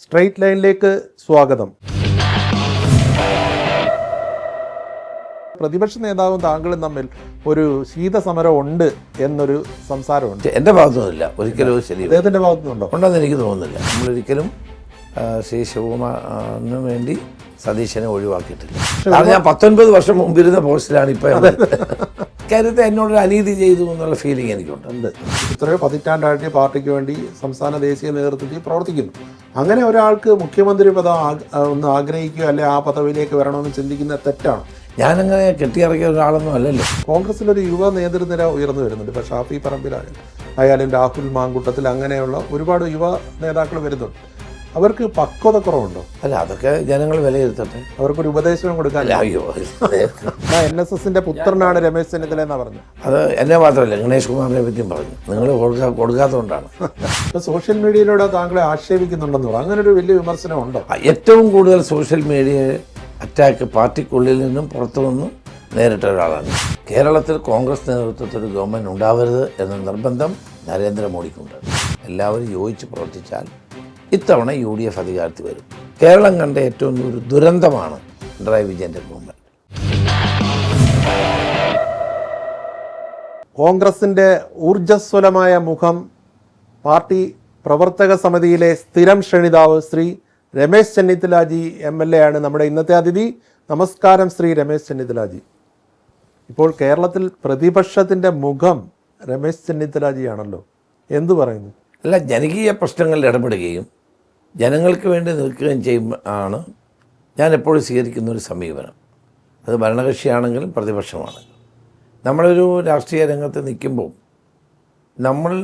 Straight ലൈനിലേക്ക് സ്വാഗതം. പ്രതിപക്ഷ നേതാവും താങ്കളും തമ്മിൽ ഒരു ശീതസമരം ഉണ്ട് എന്നൊരു സംസാരമുണ്ട്. എൻ്റെ ഭാഗത്തുനിന്നില്ല, ഒരിക്കലും ശരി. അദ്ദേഹത്തിൻ്റെ ഭാഗത്തുനിന്നുണ്ടോ? ഉണ്ടെന്ന് എനിക്ക് തോന്നുന്നില്ല. നമ്മളൊരിക്കലും ശ്രീ ശിവകുമാറിന് വേണ്ടി സതീശനെ ഒഴിവാക്കിയിട്ടില്ല. കാരണം ഞാൻ 19 വർഷം മുമ്പിരുന്ന പോസ്റ്റിലാണ് ഇപ്പോൾ. കാര്യത്തെ എന്നോടൊരു അനീതി ചെയ്തു എന്നുള്ള ഫീലിംഗ് എനിക്കുണ്ട്. ഇത്രയോ പതിറ്റാണ്ടായിട്ട് പാർട്ടിക്ക് വേണ്ടി സംസ്ഥാന ദേശീയ നേതൃത്വത്തിൽ പ്രവർത്തിക്കുന്നു. അങ്ങനെ ഒരാൾക്ക് മുഖ്യമന്ത്രി പദം ഒന്ന് ആഗ്രഹിക്കുക അല്ലെ ആ പദവിയിലേക്ക് വരണമെന്ന് ചിന്തിക്കുന്നത് തെറ്റാണ്. ഞാനങ്ങനെ കെട്ടിയിറക്കിയ ഒരാളൊന്നും അല്ലല്ലോ. കോൺഗ്രസിലൊരു യുവ നേതൃനിര ഉയർന്നു വരുന്നുണ്ട്. ഇപ്പോൾ ഷാഫി പറമ്പിലായാലും രാഹുൽ മാങ്കുട്ടത്തിൽ അങ്ങനെയുള്ള ഒരുപാട് യുവ നേതാക്കൾ വരുന്നുണ്ട്. അവർക്ക് പക്വത കുറവുണ്ടോ? അല്ല, അതൊക്കെ ജനങ്ങൾ വിലയിരുത്തട്ടെ. അവർക്കൊരു ഉപദേശം കൊടുക്കാൻ. അയ്യോ, NSSന്റെ പുത്രനാണ് രമേശ് ചെന്നിത്തല എന്നാ പറഞ്ഞു. അത് എന്നെ മാത്രമല്ല, ഗണേഷ് കുമാറിനെ പറ്റിയും പറഞ്ഞു. നിങ്ങൾ കൊടുക്കാത്തതുകൊണ്ടാണ്. ഇപ്പൊ സോഷ്യൽ മീഡിയയിലൂടെ താങ്കളെ ആക്ഷേപിക്കുന്നുണ്ടെന്ന് പറഞ്ഞു. അങ്ങനെ ഒരു വലിയ വിമർശനം ഉണ്ടോ? ഏറ്റവും കൂടുതൽ സോഷ്യൽ മീഡിയ അറ്റാക്ക് പാർട്ടിക്കുള്ളിൽ നിന്നും പുറത്തു നിന്നും നേരിട്ട ഒരാളാണ്. കേരളത്തിൽ കോൺഗ്രസ് നേതൃത്വത്തിൽ ഒരു ഗവൺമെൻറ് ഉണ്ടാവരുത് എന്ന നിർബന്ധം നരേന്ദ്രമോദിക്കുണ്ട്. എല്ലാവരും യോജിച്ച് പ്രവർത്തിച്ചാൽ ഇത്തവണ UDF അധികാരത്തിൽ വരും. കേരളം കണ്ട ഏറ്റവും ഒരു ദുരന്തമാണ് പിണറായി വിജയൻ്റെ ഗവൺമെൻറ്. കോൺഗ്രസിന്റെ ഊർജ്ജസ്വലമായ മുഖം, പാർട്ടി പ്രവർത്തക സമിതിയിലെ സ്ഥിരം ക്ഷണിതാവ് ശ്രീ രമേശ് ചെന്നിത്തലാജി MLA ആണ് നമ്മുടെ ഇന്നത്തെ അതിഥി. നമസ്കാരം ശ്രീ രമേശ് ചെന്നിത്തലാജി. ഇപ്പോൾ കേരളത്തിൽ പ്രതിപക്ഷത്തിൻ്റെ മുഖം രമേശ് ചെന്നിത്തലാജിയാണല്ലോ, എന്തു പറയുന്നു? അല്ല, ജനകീയ പ്രശ്നങ്ങളിൽ ഇടപെടുകയും ജനങ്ങൾക്ക് വേണ്ടി നിൽക്കുകയും ചെയ്യുമ്പോൾ ഞാൻ എപ്പോഴും സ്വീകരിക്കുന്ന ഒരു സമീപനം. അത് ഭരണകക്ഷിയാണെങ്കിലും പ്രതിപക്ഷമാണെങ്കിലും നമ്മളൊരു രാഷ്ട്രീയ രംഗത്ത് നിൽക്കുമ്പോൾ നമ്മൾ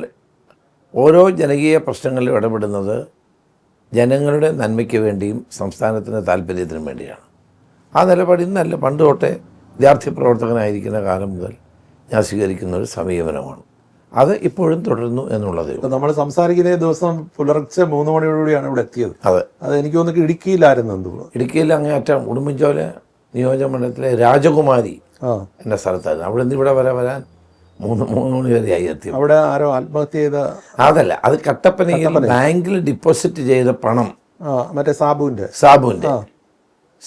ഓരോ ജനകീയ പ്രശ്നങ്ങളിലും ഇടപെടുന്നത് ജനങ്ങളുടെ നന്മയ്ക്ക് വേണ്ടിയും സംസ്ഥാനത്തിൻ്റെ താല്പര്യത്തിനും വേണ്ടിയാണ്. ആ നിലപാടിൽ നല്ല പണ്ട് തൊട്ടേ വിദ്യാർത്ഥി പ്രവർത്തകനായിരിക്കുന്ന കാലം മുതൽ ഞാൻ സ്വീകരിക്കുന്ന ഒരു സമീപനമാണ്. അത് ഇപ്പോഴും തുടരുന്നു എന്നുള്ളത്. നമ്മൾ സംസാരിക്കുന്ന ദിവസം പുലർച്ചെ 3 മണിയോടുകൂടിയാണ് ഇവിടെ എത്തിയത്. അത് എനിക്ക് തോന്നുന്നു ഇടുക്കിയിലായിരുന്നു. എന്തുകൊണ്ട് ഇടുക്കിയിൽ അങ്ങേയറ്റം ഉടുമ്പൻചോല നിയോജകമണ്ഡലത്തിലെ രാജകുമാരി എൻ്റെ സ്ഥലത്തായിരുന്നു. അവിടെ നിന്ന് ഇവിടെ വരാൻ 3 മണി വരെ ആയി എത്തി. അവിടെ ആരോ ആത്മഹത്യ ചെയ്ത? അതല്ല, അത് കട്ടപ്പനയിൽ ബാങ്കിൽ ഡിപ്പോസിറ്റ് ചെയ്ത പണം, മറ്റേ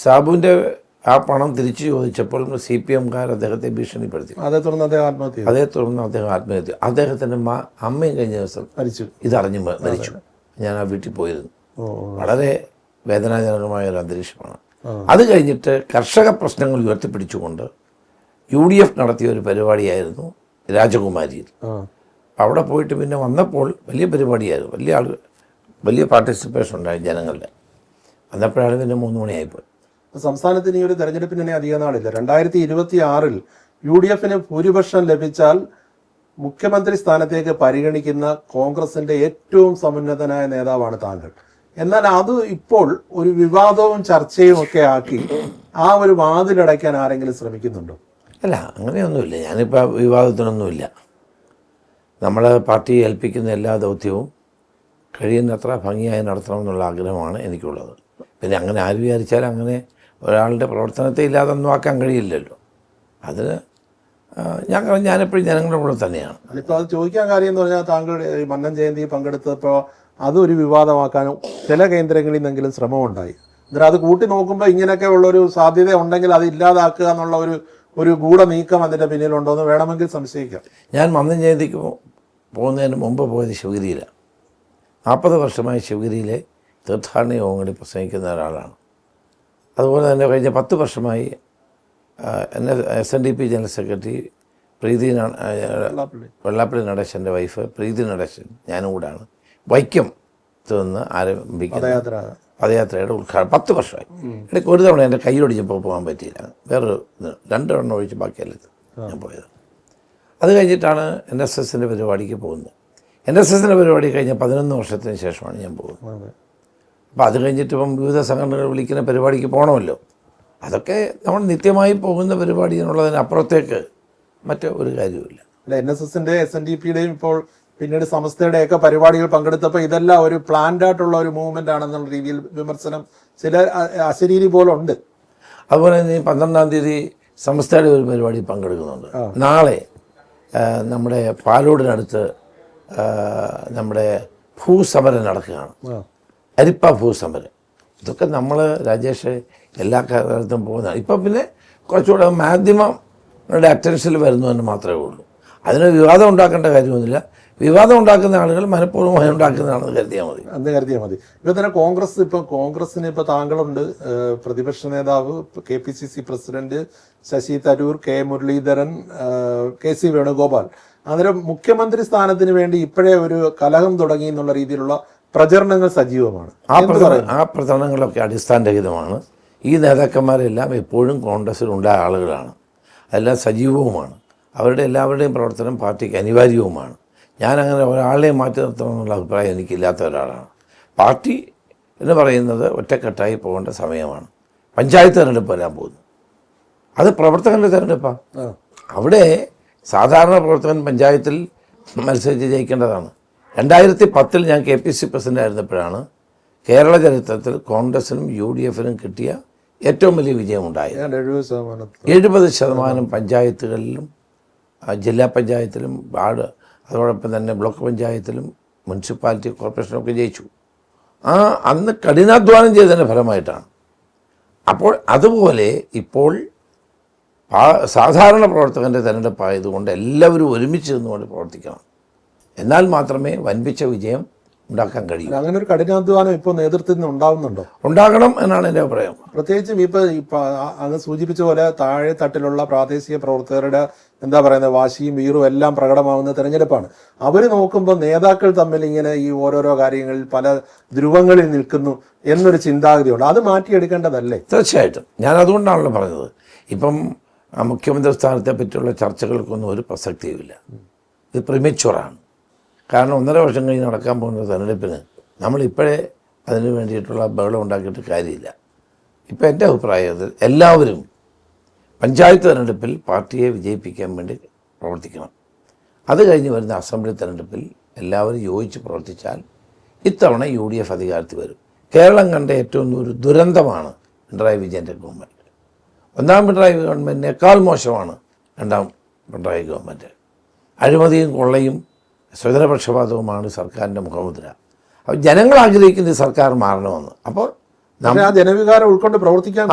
സാബുവിൻ്റെ ആ പണം തിരിച്ചു ചോദിച്ചപ്പോൾ CPMകാർ അദ്ദേഹത്തെ ഭീഷണിപ്പെടുത്തി. അതേ തുടർന്ന് അദ്ദേഹം ആത്മഹത്യ. അദ്ദേഹത്തിൻ്റെ അമ്മയും കഴിഞ്ഞ ദിവസം ഇതറിഞ്ഞ് മരിച്ചു. ഞാൻ ആ വീട്ടിൽ പോയിരുന്നു. വളരെ വേദനാജനകമായ ഒരു അന്തരീക്ഷമാണ്. അത് കഴിഞ്ഞിട്ട് കർഷക പ്രശ്നങ്ങൾ ഉയർത്തിപ്പിടിച്ചുകൊണ്ട് UDF നടത്തിയ ഒരു പരിപാടിയായിരുന്നു രാജകുമാരിയിൽ. അവിടെ പോയിട്ട് പിന്നെ വന്നപ്പോൾ വലിയ പരിപാടിയായിരുന്നു, വലിയ പാർട്ടിസിപ്പേഷൻ ഉണ്ടായി ജനങ്ങളുടെ. വന്നപ്പോഴാണ് പിന്നെ 3 മണിയായിപ്പോയി. സംസ്ഥാനത്തിന് ഈ ഒരു തെരഞ്ഞെടുപ്പിന് അധികം നാളില്ല. 2026 UDFന് ഭൂരിപക്ഷം ലഭിച്ചാൽ മുഖ്യമന്ത്രി സ്ഥാനത്തേക്ക് പരിഗണിക്കുന്ന കോൺഗ്രസിന്റെ ഏറ്റവും സമുന്നതനായ നേതാവാണ് താങ്കൾ. എന്നാൽ അത് ഇപ്പോൾ ഒരു വിവാദവും ചർച്ചയും ഒക്കെ ആക്കി ആ ഒരു വാതിലടയ്ക്കാൻ ആരെങ്കിലും ശ്രമിക്കുന്നുണ്ടോ? അല്ല, അങ്ങനെയൊന്നുമില്ല. ഞാനിപ്പോൾ വിവാദത്തിനൊന്നുമില്ല. നമ്മൾ പാർട്ടി ഏൽപ്പിക്കുന്ന എല്ലാ ദൗത്യവും കഴിയുന്നത്ര ഭംഗിയായി നടത്തണമെന്നുള്ള ആഗ്രഹമാണ് എനിക്കുള്ളത്. പിന്നെ അങ്ങനെ ആര് വിചാരിച്ചാൽ അങ്ങനെ ഒരാളുടെ പ്രവർത്തനത്തെ ഇല്ലാതൊന്നും ആക്കാൻ കഴിയില്ലല്ലോ. അതിന് ഞാനെപ്പോഴും ജനങ്ങളുടെ കൂടെ തന്നെയാണ്. അതിപ്പോൾ അത് ചോദിക്കാൻ കാര്യം എന്ന് പറഞ്ഞാൽ താങ്കൾ മന്നം ജയന്തി പങ്കെടുത്തപ്പോൾ അതൊരു വിവാദമാക്കാനും ചില കേന്ദ്രങ്ങളിൽ നിന്നെങ്കിലും ശ്രമമുണ്ടായി. എന്നിട്ട് അത് കൂട്ടി നോക്കുമ്പോൾ ഇങ്ങനെയൊക്കെ ഉള്ളൊരു സാധ്യത ഉണ്ടെങ്കിൽ അത് ഇല്ലാതാക്കുക എന്നുള്ള ഒരു ഗൂഢ നീക്കം അതിൻ്റെ പിന്നിലുണ്ടോ എന്ന് വേണമെങ്കിൽ സംശയിക്കാം. ഞാൻ മന്നം ജയന്തിക്ക് പോകുന്നതിന് മുമ്പ് പോയത് ശിവഗിരിയിലാണ്. 40 വർഷമായി ശിവഗിരിയിലെ തീർത്ഥാടന യോഗങ്ങളിൽ പ്രസംഗിക്കുന്ന ഒരാളാണ്. അതുപോലെ തന്നെ കഴിഞ്ഞ 10 വർഷമായി SNDP ജനറൽ സെക്രട്ടറി വെള്ളാപ്പള്ളി നടേശൻ്റെ വൈഫ് പ്രീതി നടേശൻ ഞാനും കൂടാണ് വൈക്കത്ത് നിന്ന് ആരംഭിക്കുന്ന പദയാത്രയുടെ ഉദ്ഘാടനം. 10 വർഷമായി. ഇടയ്ക്ക് ഒരു തവണ എൻ്റെ കൈയൊടിച്ചപ്പോൾ പോകാൻ പറ്റിയില്ല. വേറൊരു 2 എണ്ണം ഒഴിച്ച് ബാക്കിയല്ലത് ഞാൻ പോയത്. അത് കഴിഞ്ഞിട്ടാണ് NSSൻ്റെ പരിപാടിക്ക് പോകുന്നത്. NSSൻ്റെ പരിപാടി കഴിഞ്ഞ 11 വർഷത്തിന് ശേഷമാണ് ഞാൻ പോകുന്നത്. അപ്പോൾ അത് കഴിഞ്ഞിട്ട് ഇപ്പം വിവിധ സംഘടനകൾ വിളിക്കുന്ന പരിപാടിക്ക് പോകണമല്ലോ. അതൊക്കെ നമ്മൾ നിത്യമായി പോകുന്ന പരിപാടി എന്നുള്ളതിനപ്പുറത്തേക്ക് മറ്റൊരു കാര്യവുമില്ല. NSSൻ്റെ SNDPയുടെയും ഇപ്പോൾ പിന്നീട് സമസ്തയുടെയൊക്കെ പരിപാടികൾ പങ്കെടുത്തപ്പോൾ ഇതെല്ലാം ഒരു പ്ലാൻഡ് ആയിട്ടുള്ള ഒരു മൂവ്മെൻ്റ് ആണെന്നുള്ള രീതിയിൽ വിമർശനം ചില അശരീരി പോലെ ഉണ്ട്. അതുപോലെ തന്നെ 12-ാം തീയതി സമസ്തയുടെ ഒരു പരിപാടി പങ്കെടുക്കുന്നുണ്ട്. നാളെ നമ്മുടെ പാലോടിനടുത്ത് നമ്മുടെ ഭൂസമരം നടക്കുകയാണ്. അരിപ്പ ഭൂസമരം, ഇതൊക്കെ നമ്മൾ രാജേഷ് എല്ലാ കാലത്തും പോകുന്നതാണ്. ഇപ്പം പിന്നെ കുറച്ചുകൂടെ മാധ്യമങ്ങളുടെ അറ്റൻഷനിൽ വരുന്നതെന്ന് മാത്രമേ ഉള്ളൂ. അതിന് വിവാദം ഉണ്ടാക്കേണ്ട കാര്യമൊന്നുമില്ല. വിവാദം ഉണ്ടാക്കുന്ന ആളുകൾ മനഃപൂർവ്വമായി ഉണ്ടാക്കുന്നതാണെന്ന് കരുതിയാൽ മതി. അന്ന് കരുതിയാൽ മതി. ഇപ്പം തന്നെ കോൺഗ്രസിന് ഇപ്പോൾ താങ്കളുണ്ട്, പ്രതിപക്ഷ നേതാവ്, KPCC president Shashi Tharoor, K Muraleedharan, KC Venugopal. അന്നേരം മുഖ്യമന്ത്രി സ്ഥാനത്തിന് വേണ്ടി ഇപ്പോഴേ ഒരു കലഹം തുടങ്ങി എന്നുള്ള രീതിയിലുള്ള പ്രചരണങ്ങൾ സജീവമാണ്. ആ പ്രചരണങ്ങളൊക്കെ അടിസ്ഥാനരഹിതമാണ്. ഈ നേതാക്കന്മാരെല്ലാം എപ്പോഴും കോൺഗ്രസ്സിലുണ്ടായ ആളുകളാണ്, അതെല്ലാം സജീവവുമാണ്. അവരുടെ എല്ലാവരുടെയും പ്രവർത്തനം പാർട്ടിക്ക് അനിവാര്യവുമാണ്. ഞാനങ്ങനെ ഒരാളെയും മാറ്റി നിർത്തണമെന്നുള്ള അഭിപ്രായം എനിക്കില്ലാത്ത ഒരാളാണ്. പാർട്ടി എന്ന് പറയുന്നത് ഒറ്റക്കെട്ടായി പോകേണ്ട സമയമാണ്. പഞ്ചായത്ത് തിരഞ്ഞെടുപ്പ് വരാൻ പോകുന്നു, അത് പ്രവർത്തകൻ്റെ തിരഞ്ഞെടുപ്പാണ്. അവിടെ സാധാരണ പ്രവർത്തകൻ പഞ്ചായത്തിൽ മത്സരിച്ച് ജയിക്കേണ്ടതാണ്. 2010 ഞാൻ KPCC പ്രസിഡന്റ് ആയിരുന്നപ്പോഴാണ് കേരള ചരിത്രത്തിൽ കോൺഗ്രസിനും UDFനും കിട്ടിയ ഏറ്റവും വലിയ വിജയമുണ്ടായത്. 70% പഞ്ചായത്തുകളിലും ജില്ലാ പഞ്ചായത്തിലും അതോടൊപ്പം തന്നെ ബ്ലോക്ക് പഞ്ചായത്തിലും മുനിസിപ്പാലിറ്റി കോർപ്പറേഷനൊക്കെ ജയിച്ചു. അന്ന് കഠിനാധ്വാനം ചെയ്തതിൻ്റെ ഫലമായിട്ടാണ്. അപ്പോൾ അതുപോലെ ഇപ്പോൾ സാധാരണ പ്രവർത്തകൻ്റെ തിരഞ്ഞെടുപ്പായതുകൊണ്ട് എല്ലാവരും ഒരുമിച്ച് നിന്നുകൊണ്ട് പ്രവർത്തിക്കണം. എന്നാൽ മാത്രമേ വൻപിച്ച വിജയം ഉണ്ടാക്കാൻ കഴിയും. അങ്ങനെ ഒരു കഠിനാധ്വാനം ഇപ്പോൾ നേതൃത്വത്തിൽ നിന്ന് ഉണ്ടാകണം എന്നാണ് എൻ്റെ അഭിപ്രായം. പ്രത്യേകിച്ചും ഇപ്പൊ അങ്ങ് സൂചിപ്പിച്ച പോലെ താഴെ തട്ടിലുള്ള പ്രാദേശിക പ്രവർത്തകരുടെ വാശിയും വീറും എല്ലാം പ്രകടമാവുന്ന തെരഞ്ഞെടുപ്പാണ്. അവർ നോക്കുമ്പോൾ നേതാക്കൾ തമ്മിൽ ഇങ്ങനെ ഈ ഓരോരോ കാര്യങ്ങളിൽ പല ധ്രുവങ്ങളിൽ നിൽക്കുന്നു എന്നൊരു ചിന്താഗതിയുണ്ട്. അത് മാറ്റിയെടുക്കേണ്ടതല്ലേ? തീർച്ചയായിട്ടും. ഞാൻ അതുകൊണ്ടാണല്ലോ പറഞ്ഞത്, ഇപ്പം മുഖ്യമന്ത്രി സ്ഥാനത്തെ പറ്റിയുള്ള ചർച്ചകൾക്കൊന്നും ഒരു പ്രസക്തിയുമില്ല. ഇത് പ്രിമച്വറാണ്. കാരണം 1.5 വർഷം കഴിഞ്ഞ് നടക്കാൻ പോകുന്ന തെരഞ്ഞെടുപ്പിന് നമ്മളിപ്പോഴേ അതിന് വേണ്ടിയിട്ടുള്ള ബഹളം ഉണ്ടാക്കിയിട്ട് കാര്യമില്ല. ഇപ്പം എൻ്റെ അഭിപ്രായത്തിൽ എല്ലാവരും പഞ്ചായത്ത് തെരഞ്ഞെടുപ്പിൽ പാർട്ടിയെ വിജയിപ്പിക്കാൻ വേണ്ടി പ്രവർത്തിക്കണം. അത് കഴിഞ്ഞ് വരുന്ന അസംബ്ലി തെരഞ്ഞെടുപ്പിൽ എല്ലാവരും യോജിച്ച് പ്രവർത്തിച്ചാൽ ഇത്തവണ UDF അധികാരത്തിൽ വരും. കേരളം കണ്ട ഏറ്റവും ഒരു ദുരന്തമാണ് പിണറായി വിജയൻ്റെ ഗവൺമെൻറ്. 1ാം പിണറായി ഗവൺമെൻറ്റിനേക്കാൾ മോശമാണ് 2ാം പിണറായി ഗവൺമെൻറ്. അഴിമതിയും കൊള്ളയും സ്വജനപക്ഷപാതവുമാണ് സർക്കാരിൻ്റെ മുഖമുദ്ര. അപ്പോൾ ജനങ്ങൾ ആഗ്രഹിക്കുന്ന സർക്കാർ മാറണമെന്ന്. അപ്പോൾ ആ ജനവികാരം ഉൾക്കൊണ്ട് പ്രവർത്തിക്കാൻ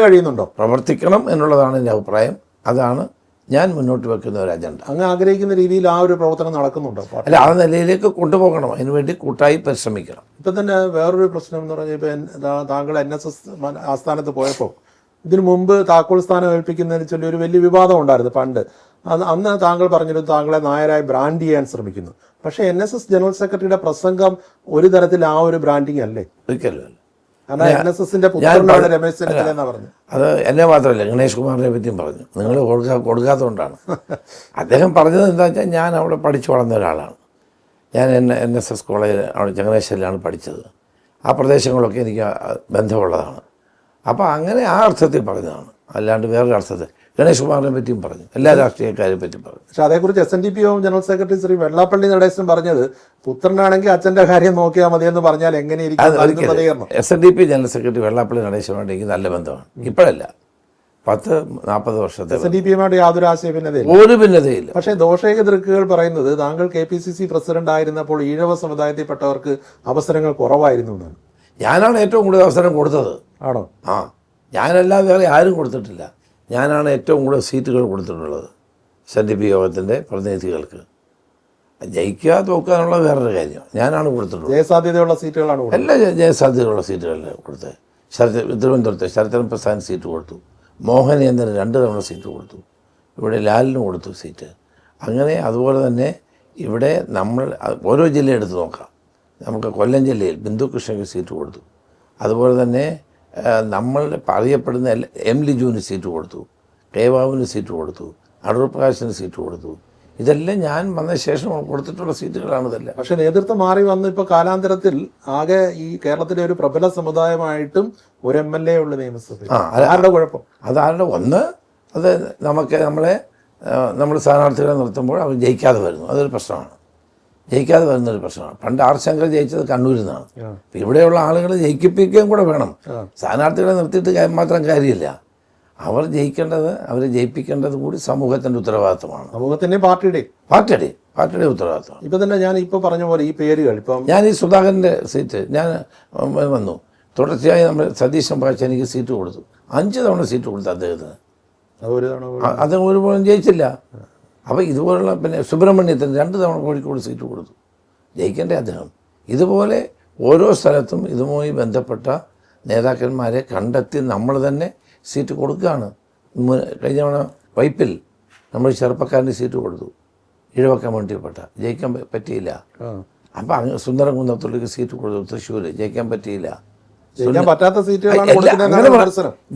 കഴിയുന്നുണ്ടോ? പ്രവർത്തിക്കണം എന്നുള്ളതാണ് എൻ്റെ അഭിപ്രായം. അതാണ് ഞാൻ മുന്നോട്ട് വെക്കുന്ന ഒരു അജണ്ട. അങ്ങ് ആഗ്രഹിക്കുന്ന രീതിയിൽ ആ ഒരു പ്രവർത്തനം നടക്കുന്നുണ്ടോ? അല്ല, ആ നിലയിലേക്ക് കൊണ്ടുപോകണം. അതിനുവേണ്ടി കൂട്ടായി പരിശ്രമിക്കണം. ഇപ്പം തന്നെ വേറൊരു പ്രശ്നം എന്ന് പറഞ്ഞാൽ, ഇപ്പം താങ്കൾ NSS ആസ്ഥാനത്ത് പോയപ്പോൾ ഇതിനു മുമ്പ് താക്കോൽ സ്ഥാനം ഏൽപ്പിക്കുന്നതിന് ചൊല്ലി ഒരു വലിയ വിവാദം ഉണ്ടായിരുന്നു പണ്ട്. അന്ന് താങ്കൾ പറഞ്ഞിരുന്നു താങ്കളെ നായരായി ബ്രാൻഡ് ചെയ്യാൻ ശ്രമിക്കുന്നു. പക്ഷേ NSS ജനറൽ സെക്രട്ടറിയുടെ പ്രസംഗം ഒരു തരത്തിൽ ആ ഒരു ബ്രാൻഡിങ് അല്ലേ? ഒരിക്കലും. NSSന്റെ പുത്രനാണ് രമേശ് ചെന്നിത്തല എന്നാ പറഞ്ഞു. അത് എന്നെ മാത്രമല്ല, ഗണേഷ് കുമാറിനെ പറ്റിയും പറഞ്ഞു. നിങ്ങൾ കൊടുക്കാത്തതുകൊണ്ടാണ്. അദ്ദേഹം പറഞ്ഞത് എന്താ വെച്ചാൽ, ഞാൻ അവിടെ പഠിച്ചു വളർന്ന ഒരാളാണ്. ഞാൻ NSS കോളേജ് അവിടെ ചങ്ങനാശ്ശേരിയിലാണ് പഠിച്ചത്. ആ പ്രദേശങ്ങളൊക്കെ എനിക്ക് ബന്ധമുള്ളതാണ്. അപ്പോൾ അങ്ങനെ ആ അർത്ഥത്തിൽ പറഞ്ഞതാണ്, അല്ലാണ്ട് വേറൊരു അർത്ഥത്തിൽ. ഗണേഷ് കുമാറിനെ പറ്റിയും പറഞ്ഞു, എല്ലാ രാഷ്ട്രീയക്കാരെ പറ്റിയും പറഞ്ഞു. പക്ഷെ അതേക്കുറിച്ച് SNDP general secretary Shri Vellappally Natesan പറഞ്ഞത്, പുത്രനാണെങ്കിൽ അച്ഛൻ്റെ കാര്യം നോക്കിയാൽ മതിയെന്ന് പറഞ്ഞാൽ എങ്ങനെയിരിക്കും? SNDP ജനറൽ സെക്രട്ടറി വെള്ളാപ്പള്ളി നടേശനുമായിട്ട് എനിക്ക് നല്ല ബന്ധമാണ്. ഇപ്പോഴല്ല, 10-40 വർഷത്തെ. SNDPയുമായിട്ട് യാതൊരു ആശയഭിന്നതയില്ല, ഒരു ഭിന്നതയില്ല. പക്ഷേ ദോഷേക ദൃക്കുകൾ പറയുന്നത് താങ്കൾ KPCC പ്രസിഡന്റ് ആയിരുന്നപ്പോൾ ഈഴവ സമുദായത്തിൽപ്പെട്ടവർക്ക് അവസരങ്ങൾ കുറവായിരുന്നു എന്നാണ്. ഞാനാണ് ഏറ്റവും കൂടുതൽ അവസരം കൊടുത്തത്. ആണോ? ഞാനല്ല, വേറെ ആരും കൊടുത്തിട്ടില്ല. ഞാനാണ് ഏറ്റവും കൂടുതൽ സീറ്റുകൾ കൊടുത്തിട്ടുള്ളത് SNDP യോഗത്തിൻ്റെ പ്രതിനിധികൾക്ക്. ജയിക്കുക തോക്കുക എന്നുള്ള വേറൊരു കാര്യം. ഞാനാണ് കൊടുത്തിട്ടുള്ളത്. ജയസാധ്യതയുള്ള സീറ്റുകളാണ് എല്ലാ ജയസാധ്യതയുള്ള സീറ്റുകളിൽ കൊടുത്തത്. തിരുവനന്തപുരത്ത് ശരത്ചന്ദ്ര പ്രസാദിന് സീറ്റ് കൊടുത്തു, മോഹനേന്ദ്രന് 2 തവണ സീറ്റ് കൊടുത്തു, ഇവിടെ ലാലിന് കൊടുത്തു സീറ്റ്. അങ്ങനെ അതുപോലെ തന്നെ ഇവിടെ നമ്മൾ ഓരോ ജില്ല എടുത്ത് നോക്കാം. നമുക്ക് കൊല്ലം ജില്ലയിൽ ബിന്ദു കൃഷ്ണയ്ക്ക് സീറ്റ് കൊടുത്തു. അതുപോലെ തന്നെ നമ്മൾ അറിയപ്പെടുന്ന M ലിജുവിന് സീറ്റ് കൊടുത്തു, K ബാബുവിന് സീറ്റ് കൊടുത്തു, അടൂർ പ്രകാശിന് സീറ്റ് കൊടുത്തു. ഇതെല്ലാം ഞാൻ വന്ന ശേഷം കൊടുത്തിട്ടുള്ള സീറ്റുകളാണ് ഇതെല്ലാം. പക്ഷെ നേതൃത്വം മാറി വന്ന് ഇപ്പോൾ കാലാന്തരത്തിൽ ആകെ ഈ കേരളത്തിലെ ഒരു പ്രബല സമുദായമായിട്ടും ഒരു MLA ഉള്ള നിയമസഭയിൽ. ആരുടെ കുഴപ്പം? അതാരുടെ ഒന്ന്, അത് നമ്മൾ സ്ഥാനാർത്ഥികളെ നിർത്തുമ്പോൾ അവർ ജയിക്കാതെ വരുന്നു. അതൊരു പ്രശ്നമാണ്. ജയിക്കാതെ വരുന്നൊരു പ്രശ്നമാണ്. പണ്ട് R ശങ്കർ ജയിച്ചത് കണ്ണൂരിൽ നിന്നാണ്. ഇവിടെയുള്ള ആളുകൾ ജയിക്കിപ്പിക്കുകയും കൂടെ വേണം. സ്ഥാനാർത്ഥികളെ നിർത്തിയിട്ട് മാത്രം കാര്യമില്ല. അവർ ജയിക്കേണ്ടത്, അവരെ ജയിപ്പിക്കേണ്ടത് കൂടി സമൂഹത്തിൻ്റെ ഉത്തരവാദിത്വമാണ്. സമൂഹത്തിൻ്റെയും പാർട്ടിയുടെ ഉത്തരവാദിത്വമാണ്. ഇപ്പം തന്നെ ഞാൻ ഇപ്പോൾ പറഞ്ഞ പോലെ ഈ പേരുകൾ ഇപ്പം ഞാൻ ഈ സുധാകരൻ്റെ സീറ്റ് ഞാൻ വന്നു, തുടർച്ചയായി നമ്മൾ സതീശൻ പാച്ച എനിക്ക് സീറ്റ് കൊടുത്തു, 5 തവണ സീറ്റ് കൊടുത്തു അദ്ദേഹത്തിന്. അദ്ദേഹം ഒരുപോലും ജയിച്ചില്ല. അപ്പോൾ ഇതുപോലുള്ള പിന്നെ സുബ്രഹ്മണ്യത്തിന് 2 തവണ കോഴിക്കോട് സീറ്റ് കൊടുത്തു, ജയിക്കേണ്ടേ അദ്ദേഹം. ഇതുപോലെ ഓരോ സ്ഥലത്തും ഇതുമായി ബന്ധപ്പെട്ട നേതാക്കന്മാരെ കണ്ടെത്തി നമ്മൾ തന്നെ സീറ്റ് കൊടുക്കുകയാണ്. കഴിഞ്ഞ തവണ വൈപ്പിൽ നമ്മൾ ചെറുപ്പക്കാരന് സീറ്റ് കൊടുത്തു, ഈഴവ കമ്മ്യൂണിറ്റിയിൽപ്പെട്ട, ജയിക്കാൻ പറ്റിയില്ല. അപ്പം അങ്ങ് സുന്ദരം കുന്നത്തുള്ളിക്ക് സീറ്റ് കൊടുത്തു, തൃശ്ശൂർ ജയിക്കാൻ പറ്റിയില്ല. പറ്റാത്ത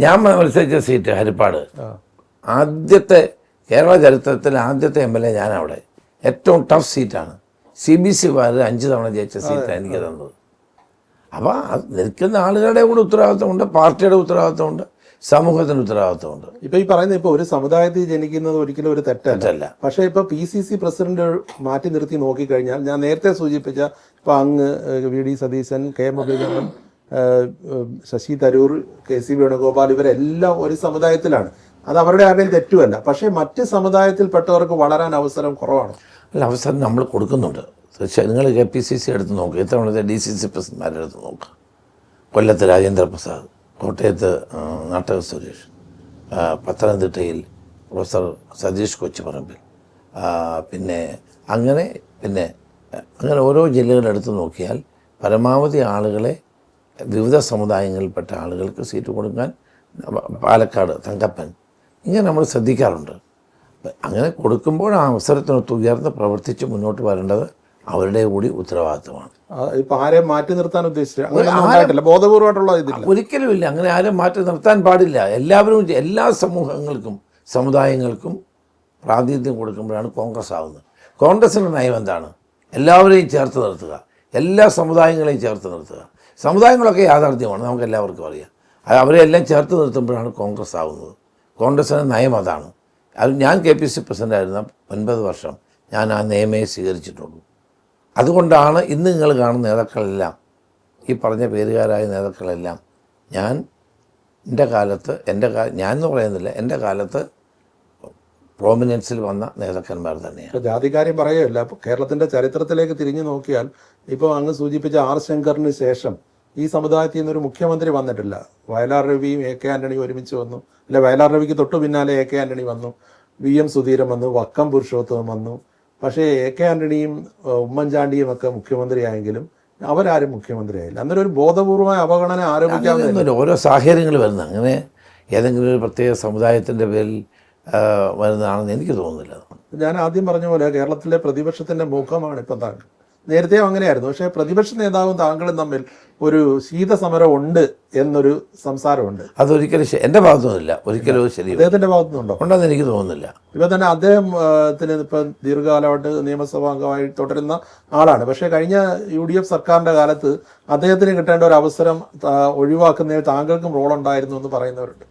ഞാൻ മത്സരിച്ച സീറ്റ് ഹരിപ്പാട്, ആദ്യത്തെ കേരള ചരിത്രത്തിലെ ആദ്യത്തെ MLA ഞാനവിടെ. ഏറ്റവും ടഫ് സീറ്റാണ്. CBC-കാർ 5 തവണ ജയിച്ച സീറ്റാണ് എനിക്ക് തന്നത്. അപ്പോൾ നിൽക്കുന്ന ആളുകളുടെ കൂടെ ഉത്തരവാദിത്വമുണ്ട്, പാർട്ടിയുടെ ഉത്തരവാദിത്വമുണ്ട്, സമൂഹത്തിന് ഉത്തരവാദിത്വമുണ്ട്. ഇപ്പൊ ഈ പറയുന്നത് ഇപ്പോൾ ഒരു സമുദായത്തിൽ ജനിക്കുന്നത് ഒരിക്കലും ഒരു തെറ്റല്ല. പക്ഷേ ഇപ്പൊ PCC പ്രസിഡന്റ് മാറ്റി നിർത്തി നോക്കിക്കഴിഞ്ഞാൽ ഞാൻ നേരത്തെ സൂചിപ്പിച്ച ഇപ്പൊ അങ്ങ് VD Satheesan, K Muraleedharan, Sasi Tharoor, KC Venugopal ഇവരെല്ലാം ഒരു സമുദായത്തിലാണ്. അത് അവരുടെ ആരുടെയും തെറ്റുമല്ല. പക്ഷേ മറ്റ് സമുദായത്തിൽപ്പെട്ടവർക്ക് വളരാൻ അവസരം കുറവാണ്. അല്ല, അവസരം നമ്മൾ കൊടുക്കുന്നുണ്ട്. തീർച്ചയായും നിങ്ങൾ KPCC എടുത്ത് നോക്കുക, ഇത്തവണത്തെ DCC പ്രസിഡന്റ്മാരെ എടുത്ത് നോക്കുക. കൊല്ലത്ത് രാജേന്ദ്ര പ്രസാദ്, കോട്ടയത്ത് നാട്ടക സുരേഷ്, പത്തനംതിട്ടയിൽ പ്രൊഫസർ സതീഷ് കൊച്ചുപറമ്പിൽ, പിന്നെ അങ്ങനെ ഓരോ ജില്ലകളെടുത്ത് നോക്കിയാൽ പരമാവധി ആളുകളെ വിവിധ സമുദായങ്ങളിൽപ്പെട്ട ആളുകൾക്ക് സീറ്റ് കൊടുക്കാൻ, പാലക്കാട് തങ്കപ്പൻ, ഇങ്ങനെ നമ്മൾ ശ്രദ്ധിക്കാറുണ്ട്. അങ്ങനെ കൊടുക്കുമ്പോൾ ആ അവസരത്തിനൊത്ത് ഉയർന്ന് പ്രവർത്തിച്ച് മുന്നോട്ട് വരേണ്ടത് അവരുടെ കൂടി ഉത്തരവാദിത്വമാണ്. ഇപ്പം ആരെയും മാറ്റി നിർത്താൻ ഉദ്ദേശിച്ചില്ല, ബോധപൂർവമായിട്ടുള്ള ഇതില്ല, ഒരിക്കലുമില്ല. അങ്ങനെ ആരും മാറ്റി നിർത്താൻ പാടില്ല. എല്ലാവരും, എല്ലാ സമൂഹങ്ങൾക്കും സമുദായങ്ങൾക്കും പ്രാതിനിധ്യം കൊടുക്കുമ്പോഴാണ് കോൺഗ്രസ് ആവുന്നത്. കോൺഗ്രസിൻ്റെ നയം എന്താണ്? എല്ലാവരെയും ചേർത്ത് നിർത്തുക, എല്ലാ സമുദായങ്ങളെയും ചേർത്ത് നിർത്തുക. സമുദായങ്ങളൊക്കെ യാഥാർത്ഥ്യമാണ്, നമുക്ക് എല്ലാവർക്കും അറിയാം. അവരെ എല്ലാം ചേർത്ത് നിർത്തുമ്പോഴാണ് കോൺഗ്രസ് ആവുന്നത്. കോൺഗ്രസിൻ്റെ നയം അതാണ്. അത് ഞാൻ KPCC പ്രസിഡൻ്റായിരുന്ന 9 വർഷം ഞാൻ ആ നിയമേ സ്വീകരിച്ചിട്ടുള്ളൂ. അതുകൊണ്ടാണ് ഇന്ന് നിങ്ങൾ കാണുന്ന നേതാക്കളെല്ലാം, ഈ പറഞ്ഞ പേരുകാരായ നേതാക്കളെല്ലാം ഞാൻ എന്ന് പറയുന്നില്ല, എൻ്റെ കാലത്ത് പ്രോമിനൻസിൽ വന്ന നേതാക്കന്മാർ തന്നെയാണ്. ജാതികാര്യം പറയുകയല്ല, കേരളത്തിൻ്റെ ചരിത്രത്തിലേക്ക് തിരിഞ്ഞു നോക്കിയാൽ ഇപ്പോൾ അങ്ങ് സൂചിപ്പിച്ച R ശങ്കറിന് ശേഷം ഈ സമുദായത്തിൽ നിന്നൊരു മുഖ്യമന്ത്രി വന്നിട്ടില്ല. വയലാർ രവിയും AK ആൻ്റണിയും ഒരുമിച്ച് വന്നു. അല്ലെ, വയലാർ രവിക്ക് തൊട്ടു പിന്നാലെ AK ആൻ്റണി വന്നു, VM സുധീരൻ വന്നു, വക്കം പുരുഷോത്തമൻ വന്നു. പക്ഷേ AK ആൻ്റണിയും ഉമ്മൻചാണ്ടിയും ഒക്കെ മുഖ്യമന്ത്രിയായെങ്കിലും അവരാരും മുഖ്യമന്ത്രിയായില്ല. അന്നേരം ഒരു ബോധപൂർവമായ അവഗണന ആരോപിക്കാവുന്ന ഓരോ സാഹചര്യങ്ങൾ വരുന്നത്. അങ്ങനെ ഏതെങ്കിലും ഒരു പ്രത്യേക സമുദായത്തിൻ്റെ പേരിൽ വരുന്നതാണെന്ന് എനിക്ക് തോന്നുന്നില്ല. ഞാൻ ആദ്യം പറഞ്ഞ പോലെ കേരളത്തിലെ പ്രതിപക്ഷത്തിൻ്റെ മുഖമാണ് ഇപ്പം താങ്കൾ. നേരത്തെയും അങ്ങനെയായിരുന്നു. പക്ഷേ പ്രതിപക്ഷ നേതാവും താങ്കളും തമ്മിൽ ഒരു ശീതസമരം ഉണ്ട് എന്നൊരു സംസാരമുണ്ട്. അതൊരിക്കലും എൻ്റെ ഭാഗത്തുനിന്നില്ല, ഒരിക്കലും ശരി. അദ്ദേഹത്തിൻ്റെ ഭാഗത്തുനിന്നുണ്ടോ? ഉണ്ടെന്ന് എനിക്ക് തോന്നുന്നില്ല. ഇപ്പം തന്നെ അദ്ദേഹത്തിന് ഇപ്പം ദീർഘകാലമായിട്ട് നിയമസഭാ അംഗമായി തുടരുന്ന ആളാണ്. പക്ഷേ കഴിഞ്ഞ UDF സർക്കാരിൻ്റെ കാലത്ത് അദ്ദേഹത്തിന് കിട്ടേണ്ട ഒരു അവസരം ഒഴിവാക്കുന്നതിൽ താങ്കൾക്കും റോളുണ്ടായിരുന്നു എന്ന് പറയുന്നവരുണ്ട്.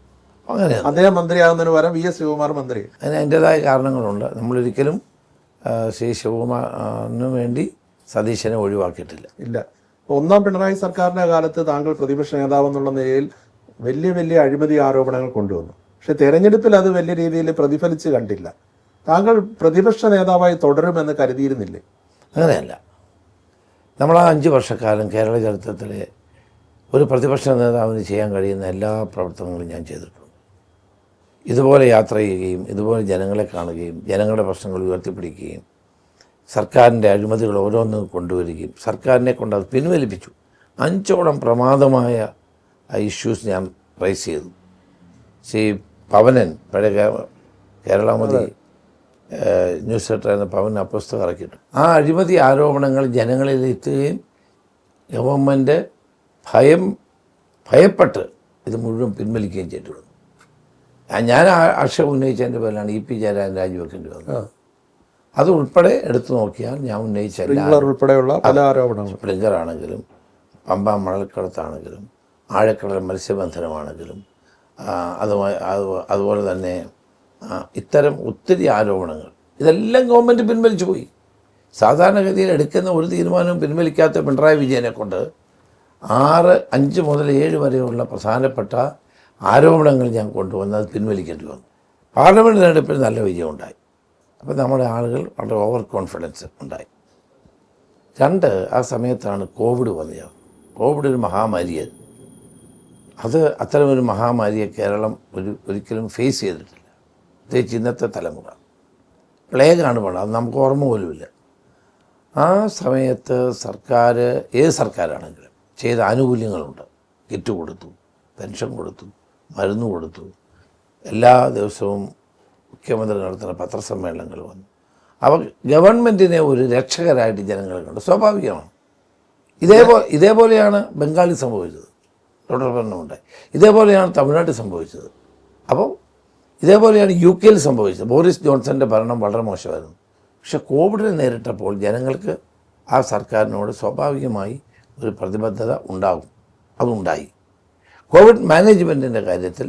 അങ്ങനെ അദ്ദേഹം മന്ത്രിയാകുന്നതിന് പകരം VS ശിവകുമാർ മന്ത്രി. അതിന് അതിൻ്റെതായ കാരണങ്ങളുണ്ട്. നമ്മളൊരിക്കലും ശ്രീ ശിവകുമാറിന് വേണ്ടി സതീശനെ ഒഴിവാക്കിയിട്ടില്ല. ഇല്ല. ഒന്നാം പിണറായി സർക്കാരിൻ്റെ കാലത്ത് താങ്കൾ പ്രതിപക്ഷ നേതാവ് എന്നുള്ള നിലയിൽ വലിയ അഴിമതി ആരോപണങ്ങൾ കൊണ്ടുവന്നു. പക്ഷെ തെരഞ്ഞെടുപ്പിൽ അത് വലിയ രീതിയിൽ പ്രതിഫലിച്ച് കണ്ടില്ല. താങ്കൾ പ്രതിപക്ഷ നേതാവായി തുടരുമെന്ന് കരുതിയിരുന്നില്ലേ? അങ്ങനെയല്ല. നമ്മൾ ആ 5 വർഷക്കാലം കേരള ചരിത്രത്തിലെ ഒരു പ്രതിപക്ഷ നേതാവിന് ചെയ്യാൻ കഴിയുന്ന എല്ലാ പ്രവർത്തനങ്ങളും ഞാൻ ചെയ്തിട്ടുണ്ട്. ഇതുപോലെ യാത്ര ചെയ്യുകയും ഇതുപോലെ ജനങ്ങളെ കാണുകയും ജനങ്ങളുടെ പ്രശ്നങ്ങൾ ഉയർത്തിപ്പിടിക്കുകയും സർക്കാരിൻ്റെ അഴിമതികൾ ഓരോന്നും കൊണ്ടുവരികയും സർക്കാരിനെ കൊണ്ട് അത് പിൻവലിപ്പിച്ചു. 5ഓളം പ്രമാദമായ ഇഷ്യൂസ് ഞാൻ റൈസ് ചെയ്തു. ശ്രീ പവനൻ, പഴയ കേരളമതി ന്യൂസ് സെക്രട്ടറിയായിരുന്ന പവൻ ആ പുസ്തകം ഇറക്കിയിട്ടു. ആ അഴിമതി ആരോപണങ്ങൾ ജനങ്ങളിൽ എത്തുകയും ഗവൺമെൻറ് ഭയപ്പെട്ട് ഇത് മുഴുവൻ പിൻവലിക്കുകയും ചെയ്തിട്ടുണ്ട്. ഞാൻ ആക്ഷേപം ഉന്നയിച്ചതിൻ്റെ പേരിലാണ് EP ജയരാജൻ രാജിവെക്കേണ്ടി വന്നത്. അത് ഉൾപ്പെടെ എടുത്തു നോക്കിയാൽ ഞാൻ ഉന്നയിച്ച ഉൾപ്പെടെയുള്ള പല ആരോപണങ്ങൾ, സ്പ്രിംഗ്ലർ ആണെങ്കിലും പമ്പ മണൽക്കടത്താണെങ്കിലും ആഴക്കടൽ മത്സ്യബന്ധനമാണെങ്കിലും അതുപോലെ തന്നെ ഇത്തരം ഒത്തിരി ആരോപണങ്ങൾ ഇതെല്ലാം ഗവൺമെൻറ് പിൻവലിച്ചു പോയി. സാധാരണഗതിയിൽ എടുക്കുന്ന ഒരു തീരുമാനവും പിൻവലിക്കാത്ത പിണറായി വിജയനെ കൊണ്ട് 5 മുതൽ 7 വരെയുള്ള പ്രധാനപ്പെട്ട ആരോപണങ്ങൾ ഞാൻ കൊണ്ടുവന്ന് അത് പിൻവലിക്കേണ്ടി വന്നു. പാർലമെൻറ്റ് തെരഞ്ഞെടുപ്പിൽ നല്ല വിജയം ഉണ്ടായി. അപ്പോൾ നമ്മുടെ ആളുകൾ വളരെ ഓവർ കോൺഫിഡൻസ് ഉണ്ടായി. 2, ആ സമയത്താണ് കോവിഡ് വന്നത്. കോവിഡ് ഒരു മഹാമാരിയായിരുന്നു. അത് അത്തരമൊരു മഹാമാരിയെ കേരളം ഒരിക്കലും ഫേസ് ചെയ്തിട്ടില്ല, പ്രത്യേകിച്ച് ഇന്നത്തെ തലമുറ. പ്ലേഗാണ് വേണം, അത് നമുക്ക് ഓർമ്മ പോലുമില്ല. ആ സമയത്ത് സർക്കാർ, ഏത് സർക്കാരാണെങ്കിലും ചെയ്ത ആനുകൂല്യങ്ങളുണ്ട്. കിറ്റ് കൊടുത്തു, പെൻഷൻ കൊടുത്തു, മരുന്ന് കൊടുത്തു. എല്ലാ ദിവസവും മുഖ്യമന്ത്രി നടത്തുന്ന പത്രസമ്മേളനങ്ങൾ വന്നു. അവ ഗവൺമെൻറ്റിനെ ഒരു രക്ഷകരായിട്ട് ജനങ്ങൾ കണ്ടു. സ്വാഭാവികമാണ്. ഇതേപോലെയാണ് ബംഗാളിൽ സംഭവിച്ചത്, തുടർഭരണമുണ്ടായി. ഇതേപോലെയാണ് തമിഴ്നാട്ടിൽ സംഭവിച്ചത്. അപ്പോൾ ഇതേപോലെയാണ് UK സംഭവിച്ചത്. ബോറിസ് ജോൺസൻ്റെ ഭരണം വളരെ മോശമായിരുന്നു. പക്ഷെ കോവിഡിനെ നേരിട്ടപ്പോൾ ജനങ്ങൾക്ക് ആ സർക്കാരിനോട് സ്വാഭാവികമായി ഒരു പ്രതിബദ്ധത ഉണ്ടാകും. അതുണ്ടായി. കോവിഡ് മാനേജ്മെൻറ്റിൻ്റെ കാര്യത്തിൽ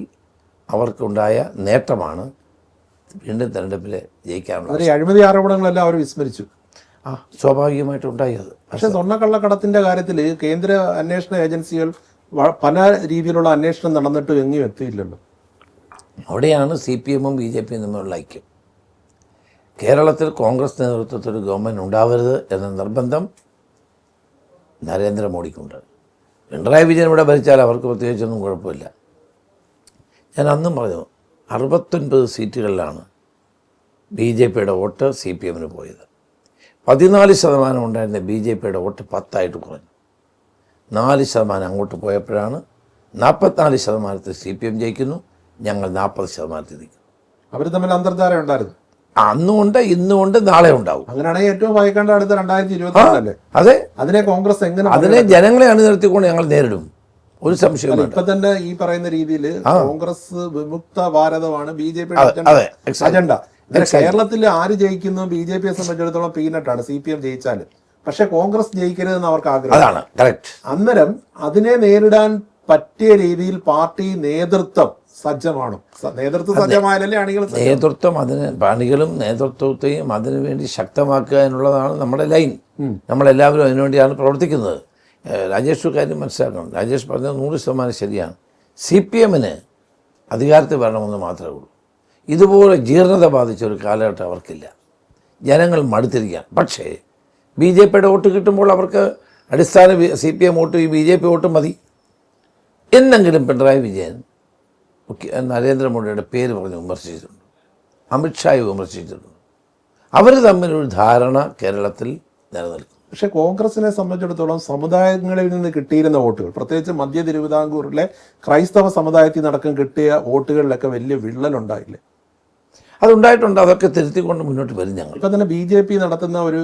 അവർക്കുണ്ടായ നേട്ടമാണ് വീണ്ടും തെരഞ്ഞെടുപ്പിൽ ജയിക്കാനുള്ളത്. അഴിമതി ആരോപണങ്ങളെല്ലാം അവർ വിസ്മരിച്ചു. സ്വാഭാവികമായിട്ടുണ്ടായി അത്. പക്ഷേ സ്വർണ്ണക്കള്ളക്കടത്തിൻ്റെ കാര്യത്തിൽ കേന്ദ്ര അന്വേഷണ ഏജൻസികൾ പല രീതിയിലുള്ള അന്വേഷണം നടന്നിട്ടും എങ്ങും എത്തിയില്ലല്ലോ. അവിടെയാണ് CPM-ഉം BJP-യും തമ്മിലുള്ള ഐക്യം. കേരളത്തിൽ കോൺഗ്രസ് നേതൃത്വത്തിൽ ഒരു ഗവൺമെൻറ് ഉണ്ടാവരുത് എന്ന നിർബന്ധം നരേന്ദ്രമോദിക്കുണ്ട്. പിണറായി വിജയൻ ഇവിടെ ഭരിച്ചാൽ അവർക്ക് പ്രത്യേകിച്ചൊന്നും കുഴപ്പമില്ല. ഞാൻ അന്നും പറഞ്ഞു, 69 സീറ്റുകളിലാണ് BJP-യുടെ വോട്ട് CPM-ന് പോയത്. 14% ഉണ്ടായിരുന്ന BJP-യുടെ വോട്ട് 10 കുറഞ്ഞു. 4% അങ്ങോട്ട് പോയപ്പോഴാണ് 44% CPM ജയിക്കുന്നു, ഞങ്ങൾ 40% നിൽക്കുന്നു. അവർ തമ്മിൽ അന്തർധാര ഉണ്ടായിരുന്നു. അന്നുമുണ്ട്, ഇന്നുമുണ്ട്, നാളെ ഉണ്ടാവും. അങ്ങനെയാണെങ്കിൽ ഏറ്റവും വായിക്കേണ്ട അടുത്ത 2024 അതെ. അതിനെ കോൺഗ്രസ് എങ്ങനെ, അതിനെ ജനങ്ങളെ അണിനിർത്തിക്കൊണ്ട് ഞങ്ങൾ നേരിടും, ഒരു സംശയവും. ഇപ്പൊ തന്നെ ഈ പറയുന്ന രീതിയിൽ കോൺഗ്രസ് വിമുക്ത ഭാരതമാണ് BJP അജണ്ട. കേരളത്തിൽ ആര് ജയിക്കുന്നു BJP-യെ സംബന്ധിച്ചിടത്തോളം പീനട്ടാണ് CPM ജയിച്ചാൽ. പക്ഷെ കോൺഗ്രസ് ജയിക്കരുതെന്ന് അവർക്ക് ആഗ്രഹം. അതാണ് കറക്റ്റ്. അന്നേരം അതിനെ നേരിടാൻ പറ്റിയ രീതിയിൽ പാർട്ടി നേതൃത്വം സജ്ജമാണോ? നേതൃത്വം സജ്ജമായാലല്ലേ അണികൾ. നേതൃത്വം, അതിന് അണികളും നേതൃത്വത്തെയും അതിനുവേണ്ടി ശക്തമാക്കുക എന്നുള്ളതാണ് നമ്മുടെ ലൈൻ. നമ്മളെല്ലാവരും അതിനുവേണ്ടിയാണ് പ്രവർത്തിക്കുന്നത്. രാജേഷ് കാര്യം മനസ്സിലാക്കണം. രാജേഷ് പറഞ്ഞത് 100% ശരിയാണ്. CPM-ന് അധികാരത്തിൽ വരണമെന്ന് മാത്രമേ ഉള്ളൂ. ഇതുപോലെ ജീർണത ബാധിച്ച ഒരു കാലഘട്ടം അവർക്കില്ല. ജനങ്ങൾ മടുത്തിരിക്കുകയാണ്. പക്ഷേ BJP-യുടെ വോട്ട് കിട്ടുമ്പോൾ അവർക്ക് അടിസ്ഥാന CPM വോട്ടും ഈ BJP വോട്ടും മതി. എന്നെങ്കിലും പിണറായി വിജയൻ നരേന്ദ്രമോദിയുടെ പേര് പറഞ്ഞ് വിമർശിച്ചിട്ടുണ്ട്, അമിത്ഷായെ വിമർശിച്ചിട്ടുണ്ട്. അവർ തമ്മിലൊരു ധാരണ കേരളത്തിൽ നിലനിൽക്കും. പക്ഷേ കോൺഗ്രസിനെ സംബന്ധിച്ചിടത്തോളം സമുദായങ്ങളിൽ നിന്ന് കിട്ടിയിരുന്ന വോട്ടുകൾ, പ്രത്യേകിച്ച് മധ്യ തിരുവിതാംകൂറിലെ ക്രൈസ്തവ സമുദായത്തിൽ നടക്കം കിട്ടിയ വോട്ടുകളിലൊക്കെ വലിയ വിള്ളലുണ്ടായില്ലേ? അതുണ്ടായിട്ടുണ്ട്. അതൊക്കെ തിരുത്തിക്കൊണ്ട് മുന്നോട്ട് വരും ഞങ്ങൾ. ഇപ്പം തന്നെ BJP നടത്തുന്ന ഒരു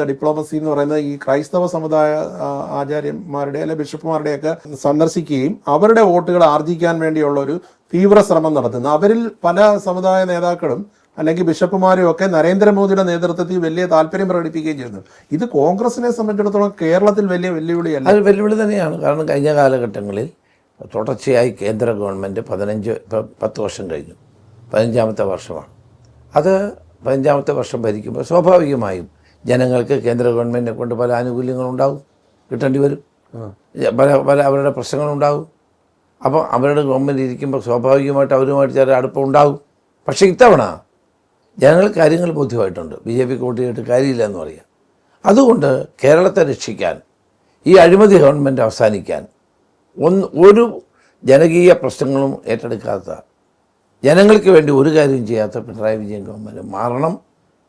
ഡിപ്ലോമസി എന്ന് പറയുന്നത് ഈ ക്രൈസ്തവ സമുദായ ആചാര്യന്മാരുടെ അല്ലെ ബിഷപ്പുമാരുടെയൊക്കെ സന്ദർശിക്കുകയും അവരുടെ വോട്ടുകൾ ആർജിക്കാൻ വേണ്ടിയുള്ള ഒരു തീവ്ര ശ്രമം നടത്തുന്നു. അവരിൽ പല സമുദായ നേതാക്കളും അല്ലെങ്കിൽ ബിഷപ്പുമാരും ഒക്കെ നരേന്ദ്രമോദിയുടെ നേതൃത്വത്തിൽ വലിയ താല്പര്യം പ്രകടിപ്പിക്കുകയും ചെയ്യുന്നു. ഇത് കോൺഗ്രസിനെ സംബന്ധിച്ചിടത്തോളം കേരളത്തിൽ വലിയ വെല്ലുവിളിയല്ല? അത് വെല്ലുവിളി തന്നെയാണ്. കാരണം കഴിഞ്ഞ കാലഘട്ടങ്ങളിൽ തുടർച്ചയായി കേന്ദ്ര ഗവൺമെൻറ് 10 വർഷം കഴിഞ്ഞു, 15ാമത്തെ വർഷമാണ്. അത് 15ാമത്തെ വർഷം ഭരിക്കുമ്പോൾ സ്വാഭാവികമായും ജനങ്ങൾക്ക് കേന്ദ്ര ഗവൺമെൻറ്റിനെ കൊണ്ട് പല ആനുകൂല്യങ്ങളുണ്ടാകും, കിട്ടേണ്ടി വരും. പല അവരുടെ പ്രശ്നങ്ങളുണ്ടാകും. അപ്പോൾ അവരുടെ ഗവൺമെൻറ് ഇരിക്കുമ്പോൾ സ്വാഭാവികമായിട്ട് അവരുമായിട്ട് ചില അടുപ്പം ഉണ്ടാകും. പക്ഷേ ഇത്തവണ ജനങ്ങൾ കാര്യങ്ങൾ ബോധ്യമായിട്ടുണ്ട്. BJP വോട്ട് ചെയ്തിട്ട് കാര്യമില്ല എന്ന് പറയാം. അതുകൊണ്ട് കേരളത്തെ രക്ഷിക്കാൻ, ഈ അഴിമതി ഗവൺമെൻറ് അവസാനിക്കാൻ, ഒരു ജനകീയ പ്രശ്നങ്ങളും ഏറ്റെടുക്കാത്ത, ജനങ്ങൾക്ക് വേണ്ടി ഒരു കാര്യം ചെയ്യാത്ത പിണറായി വിജയൻ ഗവൺമെൻറ് മാറണം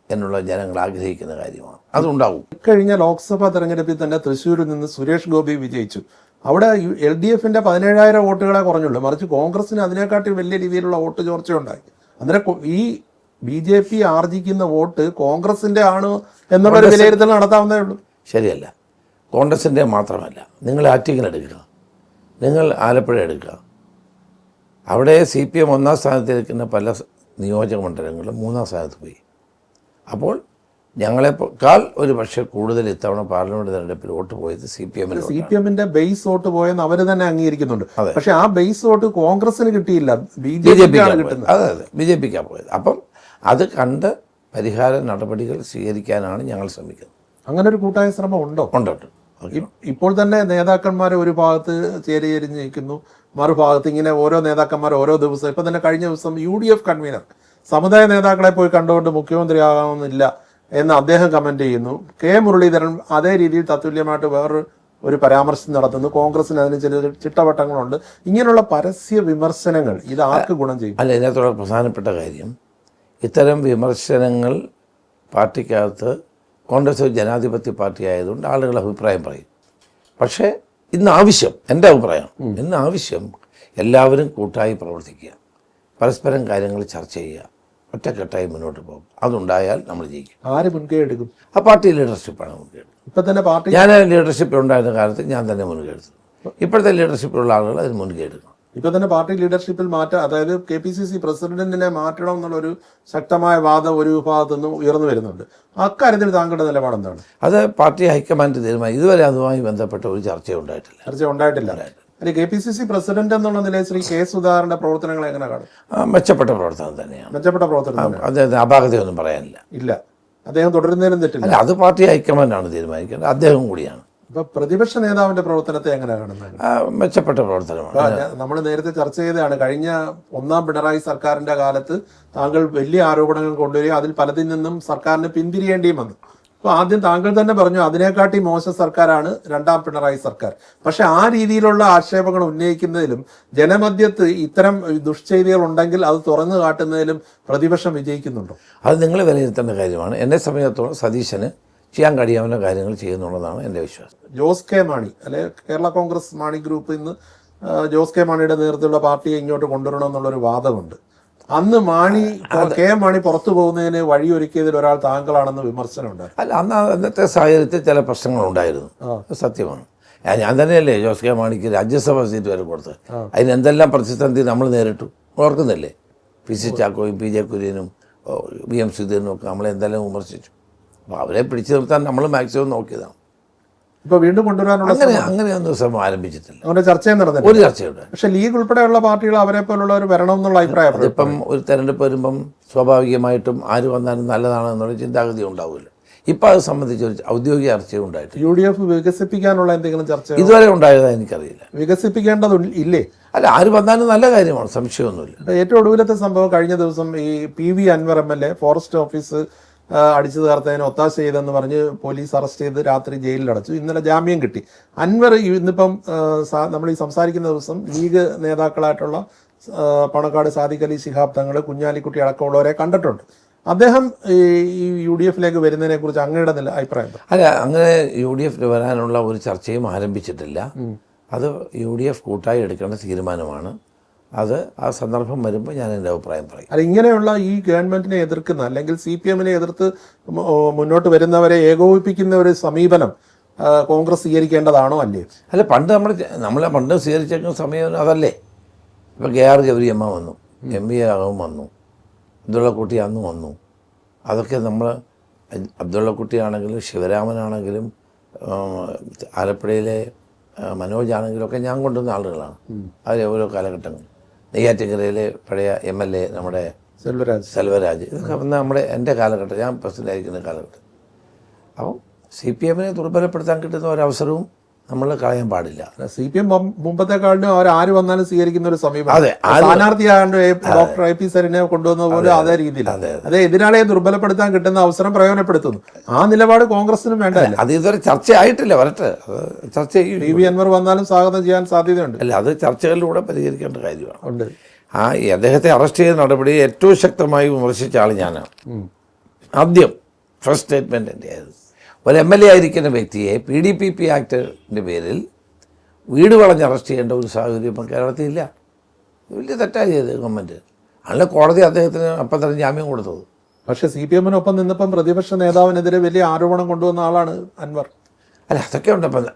എന്നുള്ള ജനങ്ങൾ ആഗ്രഹിക്കുന്ന കാര്യമാണ്. അതുണ്ടാവും. കഴിഞ്ഞ ലോക്സഭാ തെരഞ്ഞെടുപ്പിൽ തന്നെ തൃശ്ശൂരിൽ നിന്ന് സുരേഷ് ഗോപി വിജയിച്ചു. അവിടെ LDF-ന്റെ 17,000 വോട്ടുകളെ കുറഞ്ഞുള്ളൂ. മറിച്ച് കോൺഗ്രസിന് അതിനെക്കാട്ടി വലിയ രീതിയിലുള്ള വോട്ട് ചോർച്ചയുണ്ടായി. അന്നേരം ഈ BJP ആർജിക്കുന്ന വോട്ട് കോൺഗ്രസിന്റെ ആണ് എന്നുള്ള വിലയിരുത്തൽ നടത്താവുന്നേ ഉള്ളൂ. ശരിയല്ല. കോൺഗ്രസിൻ്റെ മാത്രമല്ല, നിങ്ങൾ ആറ്റിങ്ങൽ എടുക്കുക, നിങ്ങൾ ആലപ്പുഴ എടുക്കുക. അവിടെ CPM 1ാം സ്ഥാനത്തിരിക്കുന്ന പല നിയോജക മണ്ഡലങ്ങളും 3ാം സ്ഥാനത്ത് പോയി. അപ്പോൾ ഞങ്ങളെക്കാൾ ഒരു പക്ഷേ കൂടുതൽ ഇത്തവണ പാർലമെന്റ് തെരഞ്ഞെടുപ്പിൽ വോട്ട് പോയത് CPM-ന്റെ ബേസ് വോട്ട് പോയെന്ന് അവർ തന്നെ അംഗീകരിക്കുന്നുണ്ട്. പക്ഷെ ആ ബേസ് വോട്ട് കോൺഗ്രസിന് കിട്ടിയില്ല, BJP-ക്കാണ് കിട്ടുന്നത്. അതെ, BJP-ക്കാണ് പോയത്. അപ്പം അത് കണ്ട് പരിഹാര നടപടികൾ സ്വീകരിക്കാനാണ് ഞങ്ങൾ ശ്രമിക്കുന്നത്. അങ്ങനെ ഒരു കൂട്ടായ ശ്രമം ഉണ്ടോ? ഉണ്ട്. ഇപ്പോൾ തന്നെ നേതാക്കന്മാർ ഒരു ഭാഗത്ത് ചേരിചേരിഞ്ഞ് നിൽക്കുന്നു, മറുഭാഗത്ത് ഇങ്ങനെ ഓരോ നേതാക്കന്മാർ ഓരോ ദിവസം. ഇപ്പം തന്നെ കഴിഞ്ഞ ദിവസം UDF കൺവീനർ സമുദായ നേതാക്കളെ പോയി കണ്ടുകൊണ്ട് മുഖ്യമന്ത്രിയാകാമെന്നില്ല എന്ന് അദ്ദേഹം കമന്റ് ചെയ്യുന്നു. മുരളീധരൻ അതേ രീതിയിൽ തത്തുല്യമായിട്ട് ഒരു പരാമർശം നടത്തുന്നു. കോൺഗ്രസിന് അതിന് ചില ചിട്ടവട്ടങ്ങളുണ്ട്. ഇങ്ങനെയുള്ള പരസ്യ വിമർശനങ്ങൾ ഇത് ആർക്ക് ഗുണം ചെയ്യും? അല്ല, ഇതിനകത്തുള്ള പ്രധാനപ്പെട്ട കാര്യം, ഇത്തരം വിമർശനങ്ങൾ പാർട്ടിക്കകത്ത് കോൺഗ്രസ് ഒരു ജനാധിപത്യ പാർട്ടി ആയതുകൊണ്ട് ആളുകൾ അഭിപ്രായം പറയും. പക്ഷേ ഇന്ന് ആവശ്യം, എൻ്റെ അഭിപ്രായം, ഇന്ന് ആവശ്യം എല്ലാവരും കൂട്ടായി പ്രവർത്തിക്കുക, പരസ്പരം കാര്യങ്ങൾ ചർച്ച ചെയ്യുക, ഒറ്റക്കെട്ടായി മുന്നോട്ട് പോകും. അതുണ്ടായാൽ നമ്മൾ ജയിക്കും. ആര് മുൻകൈ എടുക്കും? ആ പാർട്ടി ലീഡർഷിപ്പാണ് മുൻകൈ എടുക്കും. ഇപ്പം തന്നെ പാർട്ടി, ഞാൻ ലീഡർഷിപ്പിലുണ്ടായിരുന്ന കാലത്ത് ഞാൻ തന്നെ മുൻകൈ എടുത്തു. ഇപ്പോഴത്തെ ലീഡർഷിപ്പിലുള്ള ആളുകൾ അതിന് മുൻകൈ എടുക്കണം. ഇപ്പൊ തന്നെ പാർട്ടി ലീഡർഷിപ്പിൽ മാറ്റം, അതായത് KPCC പ്രസിഡന്റിനെ മാറ്റണം എന്നുള്ളൊരു ശക്തമായ വാദം ഒരു വിഭാഗത്തു നിന്നും ഉയർന്നു വരുന്നുണ്ട്. അക്കാര്യത്തിൽ താങ്കളുടെ നിലപാട് എന്താണ്? അത് പാർട്ടി ഹൈക്കമാൻഡ് തീരുമാനം. ഇതുവരെ അതുമായി ബന്ധപ്പെട്ട ഒരു ചർച്ച ഉണ്ടായിട്ടില്ല. അല്ലെ, KPCC പ്രസിഡന്റ് എന്നുള്ള നിലയിൽ ശ്രീ K. സുധാകരന്റെ പ്രവർത്തനങ്ങൾ എങ്ങനെ കാണും? മെച്ചപ്പെട്ട പ്രവർത്തനം തന്നെയാണ്. മെച്ചപ്പെട്ട പ്രവർത്തനം. അദ്ദേഹത്തിന് അപാകതയൊന്നും പറയാനില്ല. ഇല്ല, അദ്ദേഹം തുടരുന്നതിനും തെറ്റില്ല. അല്ല, അത് പാർട്ടി ഹൈക്കമാൻഡാണ് തീരുമാനിക്കേണ്ടത്. അദ്ദേഹം കൂടിയാണ്. ഇപ്പൊ പ്രതിപക്ഷ നേതാവിന്റെ പ്രവർത്തനത്തെ എങ്ങനെ കാണുന്നത്? മെച്ചപ്പെട്ട പ്രവർത്തനമാണ്. നമ്മൾ നേരത്തെ ചർച്ച ചെയ്തതാണ്. കഴിഞ്ഞ ഒന്നാം പിണറായി സർക്കാരിന്റെ കാലത്ത് താങ്കൾ വലിയ ആരോപണങ്ങൾ കൊണ്ടുവരിക, അതിൽ പലതിൽ നിന്നും സർക്കാരിന് പിന്തിരിയേണ്ടിയും വന്നു. അപ്പോൾ ആദ്യം താങ്കൾ തന്നെ പറഞ്ഞു അതിനെക്കാട്ടി മോശം സർക്കാരാണ് രണ്ടാം പിണറായി സർക്കാർ. പക്ഷെ ആ രീതിയിലുള്ള ആക്ഷേപങ്ങൾ ഉന്നയിക്കുന്നതിലും ജനമധ്യത്ത് ഇത്തരം ദുഷ്ചെയ്തികൾ ഉണ്ടെങ്കിൽ അത് തുറന്നു കാട്ടുന്നതിലും പ്രതിപക്ഷം വിജയിക്കുന്നുണ്ടോ? അത് നിങ്ങൾ വിലയിരുത്തേണ്ട കാര്യമാണ്. എന്നെ സംബന്ധിച്ചിടത്തോളം സതീശന് ചെയ്യാൻ കഴിയാവുന്ന കാര്യങ്ങൾ ചെയ്യുന്നുള്ളതാണ് എൻ്റെ വിശ്വാസം. ജോസ് കെ മാണി, അല്ലെ കേരള കോൺഗ്രസ് മാണി ഗ്രൂപ്പ് ഇന്ന് ജോസ് കെ മാണിയുടെ നേതൃത്വത്തിലുള്ള പാർട്ടിയെ ഇങ്ങോട്ട് കൊണ്ടുവരണമെന്നുള്ളൊരു വാദമുണ്ട്. അന്ന് കെ മാണി പുറത്തു പോകുന്നതിന് വഴിയൊരുക്കിയതിൽ ഒരാൾ താങ്കളാണെന്ന് വിമർശനമുണ്ട്. അല്ല, അന്നത്തെ സാഹചര്യത്തിൽ ചില പ്രശ്നങ്ങളുണ്ടായിരുന്നു, സത്യമാണ്. ഞാൻ തന്നെയല്ലേ ജോസ് കെ മാണിക്ക് രാജ്യസഭാ സീറ്റ് വരെ കൊടുത്തത്. അതിന് എന്തെല്ലാം പ്രതിസന്ധി നമ്മൾ നേരിട്ടു ഓർക്കുന്നില്ലേ? PC ചാക്കോയും PJ കുര്യനും VM സുധീരനും ഒക്കെ നമ്മളെ എന്തെല്ലാം വിമർശിച്ചു. അപ്പോൾ അവരെ പിടിച്ചു നിർത്താൻ നമ്മൾ മാക്സിമം നോക്കിയതാണ്. ഇപ്പൊ വീണ്ടും കൊണ്ടുവരാനുള്ള അങ്ങനെയൊന്നും ശ്രമം ആരംഭിച്ചിട്ടില്ല. അവരുടെ ചർച്ചയും നടന്നില്ല. ഒരു ചർച്ചയുണ്ട്. പക്ഷെ ലീഗ് ഉൾപ്പെടെയുള്ള പാർട്ടികൾ അവരെ പോലുള്ളവർ വരണം എന്നുള്ള അഭിപ്രായം. അതിപ്പം ഒരു തെരഞ്ഞെടുപ്പ് വരുമ്പം സ്വാഭാവികമായിട്ടും ആര് വന്നാലും നല്ലതാണെന്നുള്ള ചിന്താഗതി ഉണ്ടാവില്ല. ഇപ്പം അത് സംബന്ധിച്ച് ഒരു ഔദ്യോഗിക ചർച്ചയും ഉണ്ടായിട്ട് UDF വികസിപ്പിക്കാനുള്ള എന്തെങ്കിലും ചർച്ച ഇതുവരെ ഉണ്ടായതാ എനിക്കറിയില്ല. വികസിപ്പിക്കേണ്ടതില്ലേ? അല്ല, ആര് വന്നാലും നല്ല കാര്യമാണ്, സംശയമൊന്നുമില്ല. ഏറ്റവും ഒടുവിലത്തെ സംഭവം കഴിഞ്ഞ ദിവസം ഈ PV Anvar MLA forest office അടിച്ചു തകർത്തതിന് ഒത്താശ ചെയ്തെന്ന് പറഞ്ഞ് പോലീസ് അറസ്റ്റ് ചെയ്ത് രാത്രി ജയിലിലടച്ചു. ഇന്നലെ ജാമ്യം കിട്ടി. അൻവർ ഇന്നിപ്പം നമ്മൾ ഈ സംസാരിക്കുന്ന ദിവസം ലീഗ് നേതാക്കളായിട്ടുള്ള പണക്കാട് സാദിഖ് അലി ശിഹാബ് തങ്ങൾ, കുഞ്ഞാലിക്കുട്ടി അടക്കമുള്ളവരെ കണ്ടിട്ടുണ്ട്. അദ്ദേഹം ഈ UDF-ലേക്ക് വരുന്നതിനെ കുറിച്ച് അങ്ങയുടെ അഭിപ്രായം? അല്ല, അങ്ങനെ UDF വരാനുള്ള ഒരു ചർച്ചയും ആരംഭിച്ചിട്ടില്ല. അത് UDF കൂട്ടായി എടുക്കേണ്ട തീരുമാനമാണ്. അത് ആ സന്ദർഭം വരുമ്പോൾ ഞാൻ എൻ്റെ അഭിപ്രായം പറയും. അല്ല, ഇങ്ങനെയുള്ള ഈ ഗവൺമെന്റിനെ എതിർക്കുന്ന അല്ലെങ്കിൽ CPM-നെ എതിർത്ത് മുന്നോട്ട് വരുന്നവരെ ഏകോപിപ്പിക്കുന്ന ഒരു സമീപനം കോൺഗ്രസ് സ്വീകരിക്കേണ്ടതാണോ അല്ലേ? അല്ല, പണ്ട് സ്വീകരിച്ചേക്കുന്ന സമയം അതല്ലേ. ഇപ്പോൾ KR ഗൗരിയമ്മ വന്നു, MV രാഘവൻ വന്നു, അബ്ദുള്ളക്കുട്ടി അന്ന് വന്നു. അതൊക്കെ നമ്മൾ അബ്ദുള്ളക്കുട്ടിയാണെങ്കിലും ശിവരാമനാണെങ്കിലും ആലപ്പുഴയിലെ മനോജാണെങ്കിലും ഒക്കെ ഞാൻ കൊണ്ടുവന്ന ആളുകളാണ്. അതിലെ ഓരോ കാലഘട്ടങ്ങൾ. നെയ്യാറ്റിൻകരയിലെ പഴയ MLA നമ്മുടെ സെൽവരാജ്, ഇതൊക്കെ വന്ന എൻ്റെ കാലഘട്ടം, ഞാൻ പ്രസിഡന്റ് ആയിരിക്കുന്ന കാലഘട്ടം. അപ്പം CPM-നെ ദുർബലപ്പെടുത്താൻ കിട്ടുന്ന ഒരവസരവും നമ്മൾ കളയാൻ പാടില്ല. CPM മുമ്പത്തെക്കാളും ആര് വന്നാലും സ്വീകരിക്കുന്ന ഒരു സമീപനം. സ്ഥാനാർത്ഥിയാണ്ട് ഡോക്ടർ AP സരിനെ കൊണ്ടുവന്ന പോലെ അതേ രീതിയിൽ അതേ എതിരാളിയെ ദുർബലപ്പെടുത്താൻ കിട്ടുന്ന അവസരം പ്രയോജനപ്പെടുത്തുന്നു. ആ നിലപാട് കോൺഗ്രസിനും വേണ്ടതല്ല. അത് ഇതുവരെ ചർച്ചയായിട്ടില്ല, വരട്ടെ. ചർച്ച PV അൻവർ വന്നാലും സ്വാഗതം ചെയ്യാൻ സാധ്യതയുണ്ട്. അല്ല, അത് ചർച്ചകളിലൂടെ പരിഹരിക്കേണ്ട കാര്യമാണ്. അദ്ദേഹത്തെ അറസ്റ്റ് ചെയ്ത നടപടി ഏറ്റവും ശക്തമായി വിമർശിച്ച ആൾ ഞാനാണ്. ആദ്യം ഫസ്റ്റ് സ്റ്റേറ്റ്മെന്റ് എൻ്റെ ആയിരുന്നു. ഒരു MLA ആയിരിക്കുന്ന വ്യക്തിയെ PDPP ആക്ടിൻ്റെ പേരിൽ വീട് വളഞ്ഞ് അറസ്റ്റ് ചെയ്യേണ്ട ഒരു സാഹചര്യം ഇപ്പം കേരളത്തിൽ ഇല്ല. വലിയ തെറ്റായി ചെയ്ത് ഗവൺമെൻറ്. അല്ല, കോടതി അദ്ദേഹത്തിന് അപ്പം തന്നെ ജാമ്യം കൊടുത്തത്. പക്ഷേ CPM-നൊപ്പം നിന്നപ്പം പ്രതിപക്ഷ നേതാവിനെതിരെ വലിയ ആരോപണം കൊണ്ടുവന്ന ആളാണ് അൻവർ. അല്ല, അതൊക്കെ ഉണ്ട്. അപ്പം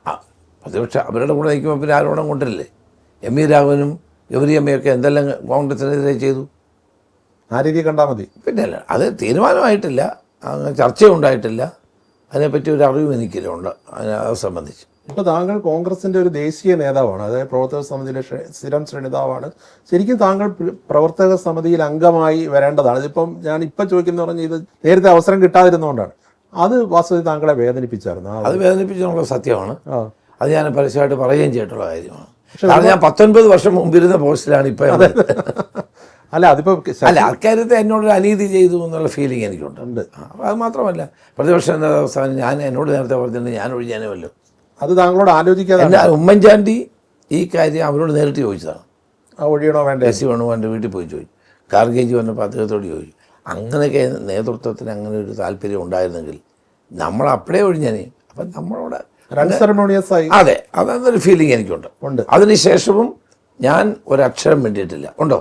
പ്രതിപക്ഷ അവരുടെ കൂടെ നിൽക്കുമ്പോൾ പിന്നെ ആരോപണം കൊണ്ടില്ലേ? MV രാഘവനും ഗൗരിയമ്മയൊക്കെ എന്തെല്ലാം കോൺഗ്രസിനെതിരെ ചെയ്തു. ആ രീതി കണ്ടാൽ മതി. പിന്നെ അല്ല, അത് തീരുമാനമായിട്ടില്ല, ചർച്ചയുണ്ടായിട്ടില്ല. അതിനെപ്പറ്റി ഒരു അറിവും എനിക്കില്ല ഉണ്ട് അത് സംബന്ധിച്ച്. ഇപ്പോൾ താങ്കൾ കോൺഗ്രസിൻ്റെ ഒരു ദേശീയ നേതാവാണ്, അതായത് പ്രവർത്തക സമിതിയിലെ സ്ഥിരം നേതാവാണ്. ശരിക്കും താങ്കൾ പ്രവർത്തക സമിതിയിൽ അംഗമായി വരേണ്ടതാണ്. ഇതിപ്പം ഞാൻ ഇപ്പം ചോദിക്കുന്ന പറഞ്ഞാൽ ഇത് നേരത്തെ അവസരം കിട്ടാതിരുന്നതുകൊണ്ടാണ്. അത് വാസ്തവത്തിൽ താങ്കളെ വേദനിപ്പിച്ചായിരുന്നു. അത് വേദനിപ്പിച്ചെന്നുള്ള സത്യമാണ്. ആ. അത് ഞാൻ പരസ്യമായിട്ട് പറയുകയും ചെയ്തിട്ടുള്ള കാര്യമാണ്. കാരണം ഞാൻ 19 വർഷം മുമ്പിരുന്ന പോസ്റ്റിലാണ് ഇപ്പോൾ. അല്ല അതിപ്പോ അല്ല, അക്കാര്യത്തെ എന്നോടൊരു അനീതി ചെയ്തു എന്നുള്ള ഫീലിംഗ് എനിക്കുണ്ട്. അത് മാത്രമല്ല, പ്രതിപക്ഷ നേതാവ് ഞാൻ എന്നോട് നേരത്തെ പറഞ്ഞിട്ടുണ്ട് ഞാൻ ഒഴിഞ്ഞാനുമല്ലോ. അത് താങ്കളോട് ആലോചിക്കാതെ ഉമ്മൻചാണ്ടി ഈ കാര്യം അവരോട് നേരിട്ട് ചോദിച്ചതാണ്. ഒഴിയണോ വേണ്ട, എസ് സി വേണുവാൻ്റെ വീട്ടിൽ പോയി ചോദിച്ചു. കാർഗേജി വന്നപ്പോൾ അദ്ദേഹത്തോട് ചോദിച്ചു. അങ്ങനെയൊക്കെ നേതൃത്വത്തിന് അങ്ങനെ ഒരു താല്പര്യം ഉണ്ടായിരുന്നെങ്കിൽ നമ്മൾ അപ്പോഴേ ഒഴിഞ്ഞാനേ. അപ്പം നമ്മളോട് അൺസെറമോണിയസ് ആയി. അതെ, അതൊരു ഫീലിംഗ് എനിക്കുണ്ട്. അതിനുശേഷവും ഞാൻ ഒരക്ഷരം വേണ്ടിയിട്ടില്ല. ഉണ്ടോ?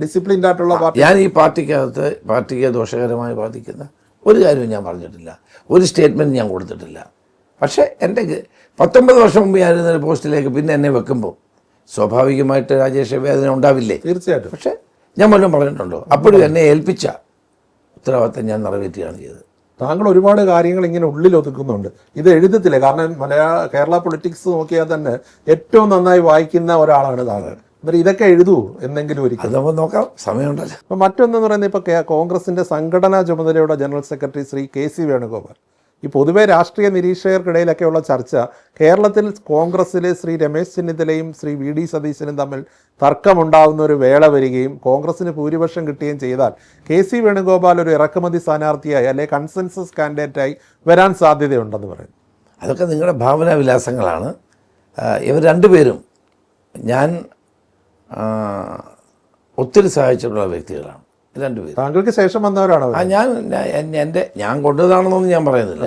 ഡിസിപ്ലിൻഡ് ആയിട്ടുള്ള പാർട്ടി. ഞാൻ ഈ പാർട്ടിക്ക് ദോഷകരമായി ബാധിക്കുന്ന ഒരു കാര്യവും ഞാൻ പറഞ്ഞിട്ടില്ല, ഒരു സ്റ്റേറ്റ്മെൻറ്റ് ഞാൻ കൊടുത്തിട്ടില്ല. പക്ഷേ എൻ്റെ 19 വർഷം മുമ്പ് ഞാനിരുന്ന പോസ്റ്റിലേക്ക് പിന്നെ എന്നെ വെക്കുമ്പോൾ സ്വാഭാവികമായിട്ട് രാജേഷ് വേദന ഉണ്ടാവില്ലേ? തീർച്ചയായിട്ടും. പക്ഷേ ഞാൻ വല്ലതും പറഞ്ഞിട്ടുണ്ടോ? അപ്പോഴും എന്നെ ഏൽപ്പിച്ച ഉത്തരവാദിത്തം ഞാൻ നിറവേറ്റുകയാണ് ചെയ്തത്. താങ്കൾ ഒരുപാട് കാര്യങ്ങൾ ഇങ്ങനെ ഉള്ളിൽ ഒതുക്കുന്നുണ്ട്. ഇത് എഴുതത്തില്ല. കാരണം കേരള പൊളിറ്റിക്സ് നോക്കിയാൽ തന്നെ ഏറ്റവും നന്നായി വായിക്കുന്ന ഒരാളാണ് താങ്കൾ. എന്നിട്ട് ഇതൊക്കെ എഴുതൂ എന്തെങ്കിലും ഒരിക്കലും. അത് നമുക്ക് നോക്കാം, സമയമുണ്ടല്ലോ. അപ്പം മറ്റൊന്നെന്ന് പറയുന്നത് ഇപ്പോൾ കോൺഗ്രസിൻ്റെ സംഘടനാ ചുമതലയുടെ general secretary Shri KC Venugopal. ഈ പൊതുവെ രാഷ്ട്രീയ നിരീക്ഷകർക്കിടയിലൊക്കെയുള്ള ചർച്ച കേരളത്തിൽ കോൺഗ്രസ്സിലെ ശ്രീ രമേശ് ചെന്നിത്തലയും ശ്രീ VD സതീശനും തമ്മിൽ തർക്കമുണ്ടാകുന്ന ഒരു വേള വരികയും കോൺഗ്രസിന് ഭൂരിപക്ഷം കിട്ടുകയും ചെയ്താൽ KC വേണുഗോപാൽ ഒരു ഇറക്കുമതി സ്ഥാനാർത്ഥിയായി അല്ലെങ്കിൽ കൺസെൻസസ് കാൻഡിഡേറ്റായി വരാൻ സാധ്യതയുണ്ടെന്ന് പറയുന്നു. അതൊക്കെ നിങ്ങളുടെ ഭാവനാവിലാസങ്ങളാണ്. ഇവർ രണ്ടുപേരും ഞാൻ ഒത്തിരി സഹായിച്ചിട്ടുള്ള വ്യക്തികളാണ് രണ്ടുപേരും. താങ്കൾക്ക് ശേഷം വന്നവരാണോ? ഞാൻ കൊണ്ടതാണെന്നൊന്നും ഞാൻ പറയുന്നില്ല.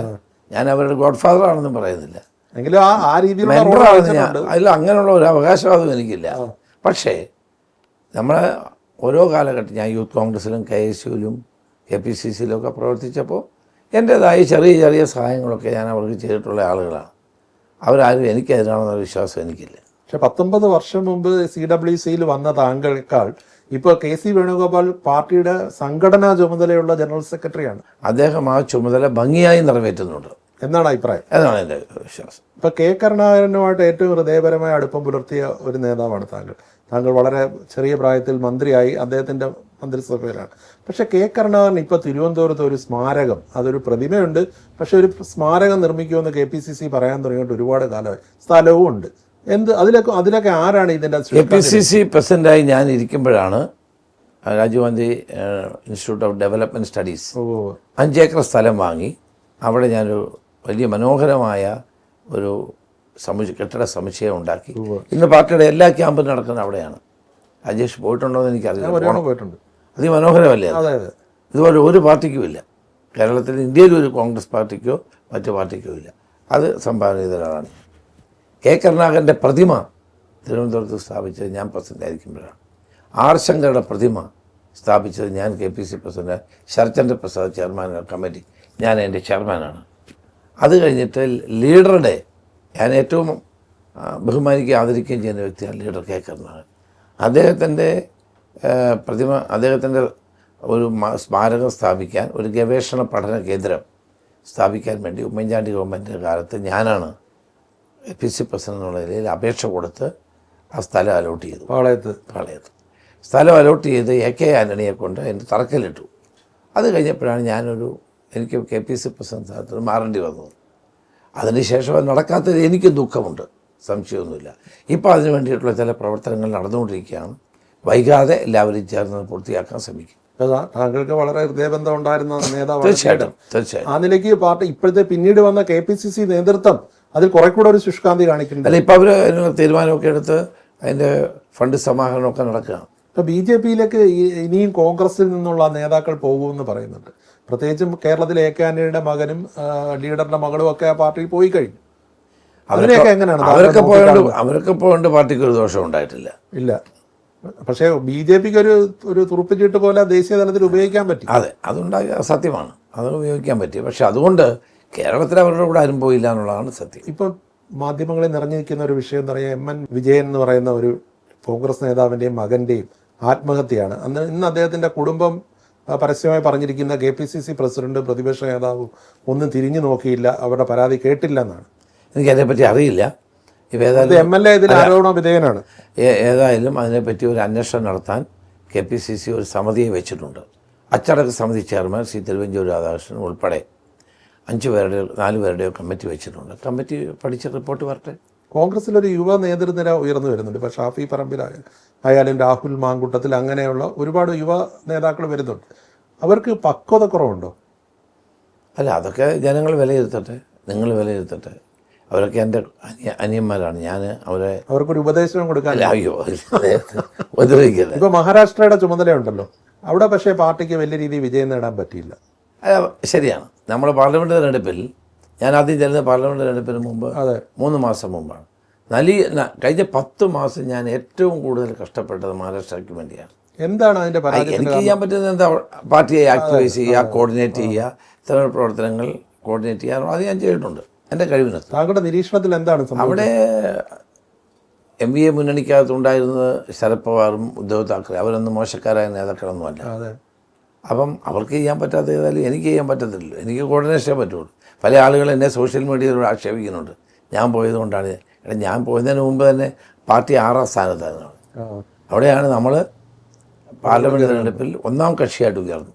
ഞാൻ അവരുടെ ഗോഡ് ഫാദർ ആണെന്നും പറയുന്നില്ല. എങ്കിലും ആ രീതിയിലുള്ള അതിൽ അങ്ങനെയുള്ള ഒരു അവകാശവാദം എനിക്കില്ല. പക്ഷേ നമ്മളെ ഓരോ കാലഘട്ടം ഞാൻ യൂത്ത് കോൺഗ്രസ്സിലും KSUവിലും KPCCയിലും ഒക്കെ പ്രവർത്തിച്ചപ്പോൾ എൻ്റേതായ ചെറിയ ചെറിയ സഹായങ്ങളൊക്കെ ഞാൻ അവർക്ക് ചെയ്തിട്ടുള്ള ആളുകളാണ്. അവരാരും എനിക്കെതിരാണെന്നൊരു വിശ്വാസം എനിക്കില്ല. പക്ഷെ 19 വർഷം മുമ്പ് CWCയിൽ വന്ന താങ്കളേക്കാൾ ഇപ്പോൾ KC വേണുഗോപാൽ പാർട്ടിയുടെ സംഘടനാ ചുമതലയുള്ള ജനറൽ സെക്രട്ടറിയാണ്. അദ്ദേഹം ആ ചുമതല ഭംഗിയായി നിറവേറ്റുന്നുണ്ട് എന്നാണ് അഭിപ്രായം. എന്നാണ് എൻ്റെ വിശ്വാസം. ഇപ്പോൾ K കരുണാകരനുമായിട്ട് ഏറ്റവും ഹൃദയപരമായ അടുപ്പം പുലർത്തിയ ഒരു നേതാവാണ് താങ്കൾ. താങ്കൾ വളരെ ചെറിയ പ്രായത്തിൽ മന്ത്രിയായി അദ്ദേഹത്തിൻ്റെ മന്ത്രിസഭയിലാണ്. പക്ഷേ K കരുണാകരൻ ഇപ്പോൾ തിരുവനന്തപുരത്ത് ഒരു സ്മാരകം, അതൊരു പ്രതിമയുണ്ട്, പക്ഷേ ഒരു സ്മാരകം നിർമ്മിക്കുമെന്ന് KPCC പറയാൻ തുടങ്ങിയിട്ട് ഒരുപാട് കാലമായി. സ്ഥലവും ഉണ്ട്. അതിലൊക്കെ ആരാണ് ഇതിൻ്റെ? KPCC പ്രസിഡൻ്റായി ഞാൻ ഇരിക്കുമ്പോഴാണ് Rajiv Gandhi institute of development studies 5 acre സ്ഥലം വാങ്ങി അവിടെ ഞാനൊരു വലിയ മനോഹരമായ ഒരു കെട്ടിട സമുച്ചയം ഉണ്ടാക്കി. ഇന്ന് പാർട്ടിയുടെ എല്ലാ ക്യാമ്പും നടക്കുന്നത് അവിടെയാണ്. രാജേഷ് പോയിട്ടുണ്ടോ എന്ന് എനിക്കറിയില്ല. പോയിട്ടുണ്ട്. അതിമനോഹരമല്ലേ? ഇതുപോലെ ഒരു പാർട്ടിക്കും ഇല്ല കേരളത്തിൽ, ഇന്ത്യയിൽ ഒരു കോൺഗ്രസ് പാർട്ടിക്കോ മറ്റു പാർട്ടിക്കോ ഇല്ല. അത് സംഭാവന ചെയ്ത ഒരാളാണ്. K കരുണാകരൻ്റെ പ്രതിമ തിരുവനന്തപുരത്ത് സ്ഥാപിച്ചത് ഞാൻ പ്രസിഡൻ്റായിരിക്കുമ്പോഴാണ്. R ശങ്കറുടെ പ്രതിമ സ്ഥാപിച്ചത് ഞാൻ KPCC president, Sarathchandra Prasad chairman committee, ഞാൻ എൻ്റെ ചെയർമാനാണ്. അത് കഴിഞ്ഞിട്ട് ലീഡറുടെ ഞാൻ ഏറ്റവും ബഹുമാനിക്കുകയും ആദരിക്കുകയും ചെയ്യുന്ന വ്യക്തിയാണ് ലീഡർ K കരുണാകരൻ. അദ്ദേഹത്തിൻ്റെ പ്രതിമ, അദ്ദേഹത്തിൻ്റെ ഒരു സ്മാരകം സ്ഥാപിക്കാൻ, ഒരു ഗവേഷണ പഠന കേന്ദ്രം സ്ഥാപിക്കാൻ വേണ്ടി ഉമ്മൻചാണ്ടി ഗവൺമെൻറ്റിൻ്റെ കാലത്ത് ഞാനാണ് KPCC പ്രസിഡന്റ് എന്നുള്ള നിലയിൽ അപേക്ഷ കൊടുത്ത് ആ സ്ഥലം അലോട്ട് ചെയ്തു. പാളയത്ത് സ്ഥലം അലോട്ട് ചെയ്ത് AK ആൻ്റണിയെ കൊണ്ട് എൻ്റെ തറക്കല്ലിട്ടു. അത് കഴിഞ്ഞപ്പോഴാണ് എനിക്ക് KPCC പ്രസിഡന്റ് സ്ഥാനത്ത് മാറേണ്ടി വന്നത്. അതിനുശേഷം അത് നടക്കാത്തത് എനിക്ക് ദുഃഖമുണ്ട്, സംശയമൊന്നുമില്ല. ഇപ്പോൾ അതിന് വേണ്ടിയിട്ടുള്ള ചില പ്രവർത്തനങ്ങൾ നടന്നുകൊണ്ടിരിക്കുകയാണ്. വൈകാതെ എല്ലാവരും ചേർന്ന് പൂർത്തിയാക്കാൻ ശ്രമിക്കും. താങ്കൾക്ക് വളരെ ഹൃദയബന്ധം ഉണ്ടായിരുന്ന നേതാവ്. തീർച്ചയായിട്ടും. ആ നിലയ്ക്ക് പാർട്ടി ഇപ്പോഴത്തെ പിന്നീട് വന്ന KPCC നേതൃത്വം അതിൽ കുറെ കൂടെ ഒരു ശുഷ്കാന്തി കാണിക്കുന്നുണ്ട്. അല്ല, ഇപ്പോൾ അവർ അതിനുള്ള തീരുമാനമൊക്കെ എടുത്ത് അതിൻ്റെ ഫണ്ട് സമാഹരണമൊക്കെ നടക്കുകയാണ്. ഇപ്പോൾ BJPയിലേക്ക് ഇനിയും കോൺഗ്രസിൽ നിന്നുള്ള നേതാക്കൾ പോകുമെന്ന് പറയുന്നുണ്ട്. പ്രത്യേകിച്ചും കേരളത്തിലെ AK ആന്റണിയുടെ മകനും ലീഡറിന്റെ മകളും ഒക്കെ ആ പാർട്ടിയിൽ പോയി കഴിഞ്ഞു. അതിനെയൊക്കെ എങ്ങനെയാണ്? അവരൊക്കെ പോയിട്ട് പാർട്ടിക്ക് ഒരു ദോഷം ഉണ്ടായിട്ടില്ല. ഇല്ല. പക്ഷേ BJPക്ക് ഒരു തുറുപ്പുചീട്ട് പോലെ ദേശീയ തലത്തിൽ ഉപയോഗിക്കാൻ പറ്റി. അതെ, അതുണ്ടായ സത്യമാണ്, അത് ഉപയോഗിക്കാൻ പറ്റി. പക്ഷെ അതുകൊണ്ട് കേരളത്തിൽ അവരുടെ കൂടെ ആരും പോയില്ല എന്നുള്ളതാണ് സത്യം. ഇപ്പം മാധ്യമങ്ങളിൽ നിറഞ്ഞു നിൽക്കുന്ന ഒരു വിഷയം എന്ന് പറയുന്നത് MN വിജയൻ എന്ന് പറയുന്ന ഒരു കോൺഗ്രസ് നേതാവിൻ്റെയും മകൻ്റെയും ആത്മഹത്യയാണ്. ഇന്ന് അദ്ദേഹത്തിൻ്റെ കുടുംബം പരസ്യമായി പറഞ്ഞിരിക്കുന്ന KPCC പ്രസിഡന്റ് പ്രതിപക്ഷ നേതാവും ഒന്നും തിരിഞ്ഞു നോക്കിയില്ല, അവരുടെ പരാതി കേട്ടില്ല എന്നാണ്. എനിക്കതിനെപ്പറ്റി അറിയില്ല. MLA ഇതിൽ ആരോപണ വിധേയനാണ്. ഏതായാലും അതിനെപ്പറ്റി ഒരു അന്വേഷണം നടത്താൻ KPCC ഒരു സമിതിയെ വെച്ചിട്ടുണ്ട്. അച്ചടക്ക സമിതി ചെയർമാൻ ശ്രീ തിരുവഞ്ചൂർ രാധാകൃഷ്ണൻ ഉൾപ്പെടെ. 5 പേരുടെയോ 4 പേരുടെയോ കമ്മിറ്റി വെച്ചിട്ടുണ്ട്. കമ്മിറ്റി പഠിച്ച് റിപ്പോർട്ട് വരട്ടെ. കോൺഗ്രസിലൊരു യുവ നേതൃനിര ഉയർന്നു വരുന്നുണ്ട്. ഇപ്പോൾ ഷാഫി പറമ്പിൽ ആയാലും രാഹുൽ മാങ്കൂട്ടത്തിൽ അങ്ങനെയുള്ള ഒരുപാട് യുവ നേതാക്കൾ വരുന്നുണ്ട്. അവർക്ക് പക്വത കുറവുണ്ടോ? അല്ല, അതൊക്കെ ജനങ്ങൾ വിലയിരുത്തട്ടെ, നിങ്ങൾ വിലയിരുത്തട്ടെ. അവരൊക്കെ എൻ്റെ അനിയന്മാരാണ്. ഞാൻ അവർക്കൊരു ഉപദേശം കൊടുക്കാൻ. അയ്യോ ഉപദ്രവിക്കല്ലേ. ഇപ്പോൾ മഹാരാഷ്ട്രയുടെ ചുമതലയുണ്ടല്ലോ, അവിടെ പക്ഷേ പാർട്ടിക്ക് വലിയ രീതിയിൽ വിജയം നേടാൻ പറ്റിയില്ല. ശരിയാണ്. നമ്മൾ പാർലമെൻറ്റ് തെരഞ്ഞെടുപ്പിൽ ഞാൻ ആദ്യം ചെല്ലുന്ന പാർലമെൻറ്റ് തെരഞ്ഞെടുപ്പിന് മുമ്പ് 3 മാസം മുമ്പാണ്. കഴിഞ്ഞ 10 മാസം ഞാൻ ഏറ്റവും കൂടുതൽ കഷ്ടപ്പെട്ടത് മഹാരാഷ്ട്രയ്ക്ക് വേണ്ടിയാണ്. എന്താണ് അതിൻ്റെ പരാജയം? എനിക്ക് ചെയ്യാൻ പറ്റുന്നത് എന്താ? പാർട്ടിയെ ആക്ടിവൈസ് ചെയ്യുക, കോർഡിനേറ്റ് ചെയ്യുക, തെരഞ്ഞെടുപ്പ് പ്രവർത്തനങ്ങൾ കോർഡിനേറ്റ് ചെയ്യുക. അത് ഞാൻ ചെയ്തിട്ടുണ്ട് എൻ്റെ കഴിവിനകത്ത്. താങ്കളുടെ നിരീക്ഷണത്തിൽ എന്താണ് അവിടെ MVA മുന്നണിക്കകത്തുണ്ടായിരുന്നത് ശരത് പവാറും ഉദ്ധവ് താക്കറെ, അവരൊന്നും മോശക്കാരായ നേതാക്കളൊന്നുമല്ല. അപ്പം അവർക്ക് ചെയ്യാൻ പറ്റാത്ത ഏതായാലും എനിക്ക് ചെയ്യാൻ പറ്റത്തില്ലല്ലോ. എനിക്ക് കോർഡിനേഷനേ പറ്റുള്ളൂ. പല ആളുകൾ എന്നെ സോഷ്യൽ മീഡിയയിലൂടെ ആക്ഷേപിക്കുന്നുണ്ട് ഞാൻ പോയതുകൊണ്ടാണ്. ഞാൻ പോയതിന് മുമ്പ് തന്നെ പാർട്ടി 6ാം സ്ഥാനത്തായിരുന്നു. അവിടെയാണ് നമ്മൾ പാർലമെൻറ്റ് തിരഞ്ഞെടുപ്പിൽ 1ാം കക്ഷിയായിട്ട് ഉയർന്നു.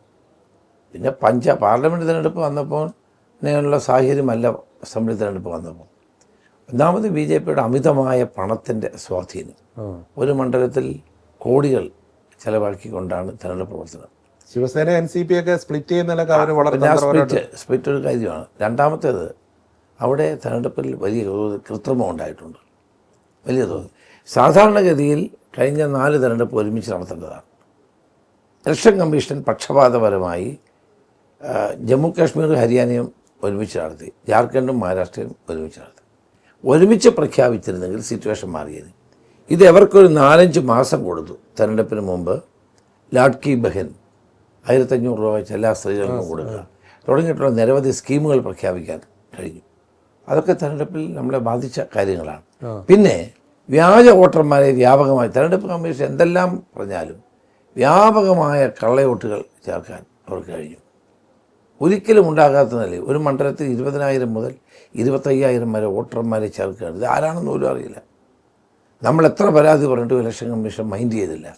പിന്നെ പാർലമെൻറ്റ് തിരഞ്ഞെടുപ്പ് വന്നപ്പോൾ ഇങ്ങനെയുള്ള സാഹചര്യമല്ല അസംബ്ലി തിരഞ്ഞെടുപ്പ് വന്നപ്പോൾ. ഒന്നാമത് BJPയുടെ അമിതമായ പണത്തിൻ്റെ സ്വാധീനം. ഒരു മണ്ഡലത്തിൽ കോടികൾ ചെലവാക്കിക്കൊണ്ടാണ് തിരഞ്ഞെടുപ്പ് പ്രവർത്തനം. ശിവസേന NCP ഒക്കെ സ്പ്ലിറ്റ് ചെയ്യുന്നതിലൊക്കെ സ്പ്ലിറ്റ് ഒരു കാര്യമാണ്. രണ്ടാമത്തേത്, അവിടെ തിരഞ്ഞെടുപ്പിൽ വലിയ തോതിൽ കൃത്രിമം ഉണ്ടായിട്ടുണ്ട്, വലിയ തോതിൽ. സാധാരണഗതിയിൽ കഴിഞ്ഞ 4 തിരഞ്ഞെടുപ്പ് ഒരുമിച്ച് നടത്തേണ്ടതാണ്. ഇലക്ഷൻ കമ്മീഷൻ പക്ഷപാതപരമായി ജമ്മു കാശ്മീർ ഹരിയാനയും ഒരുമിച്ച് നടത്തി, ജാർഖണ്ഡും മഹാരാഷ്ട്രയും ഒരുമിച്ച് നടത്തി. ഒരുമിച്ച് പ്രഖ്യാപിച്ചിരുന്നെങ്കിൽ സിറ്റുവേഷൻ മാറിയത്. ഇത് എവർക്കൊരു 4-5 മാസം കൊടുത്തു. തിരഞ്ഞെടുപ്പിന് മുമ്പ് ലാഡ്കി ബഹൻ 1500 രൂപ വെച്ച് എല്ലാ സ്ത്രീകൾക്കും കൊടുക്കുക തുടങ്ങിയിട്ടുള്ള നിരവധി സ്കീമുകൾ പ്രഖ്യാപിക്കാൻ കഴിഞ്ഞു. അതൊക്കെ തെരഞ്ഞെടുപ്പിൽ നമ്മളെ ബാധിച്ച കാര്യങ്ങളാണ്. പിന്നെ വ്യാജ വോട്ടർമാരെ വ്യാപകമായി തെരഞ്ഞെടുപ്പ് കമ്മീഷൻ എന്തെല്ലാം പറഞ്ഞാലും വ്യാപകമായ കള്ളവോട്ടുകൾ ചേർക്കാൻ അവർക്ക് കഴിഞ്ഞു. ഒരിക്കലും ഉണ്ടാകാത്ത നിലയിൽ ഒരു മണ്ഡലത്തിൽ 20,000 മുതൽ 25,000 വരെ വോട്ടർമാരെ ചേർക്കുകയാണ്. ഇത് ആരാണെന്ന് പോലും അറിയില്ല. നമ്മൾ എത്ര പരാതി പറഞ്ഞിട്ടും ഇലക്ഷൻ കമ്മീഷൻ മൈൻഡ് ചെയ്തില്ല.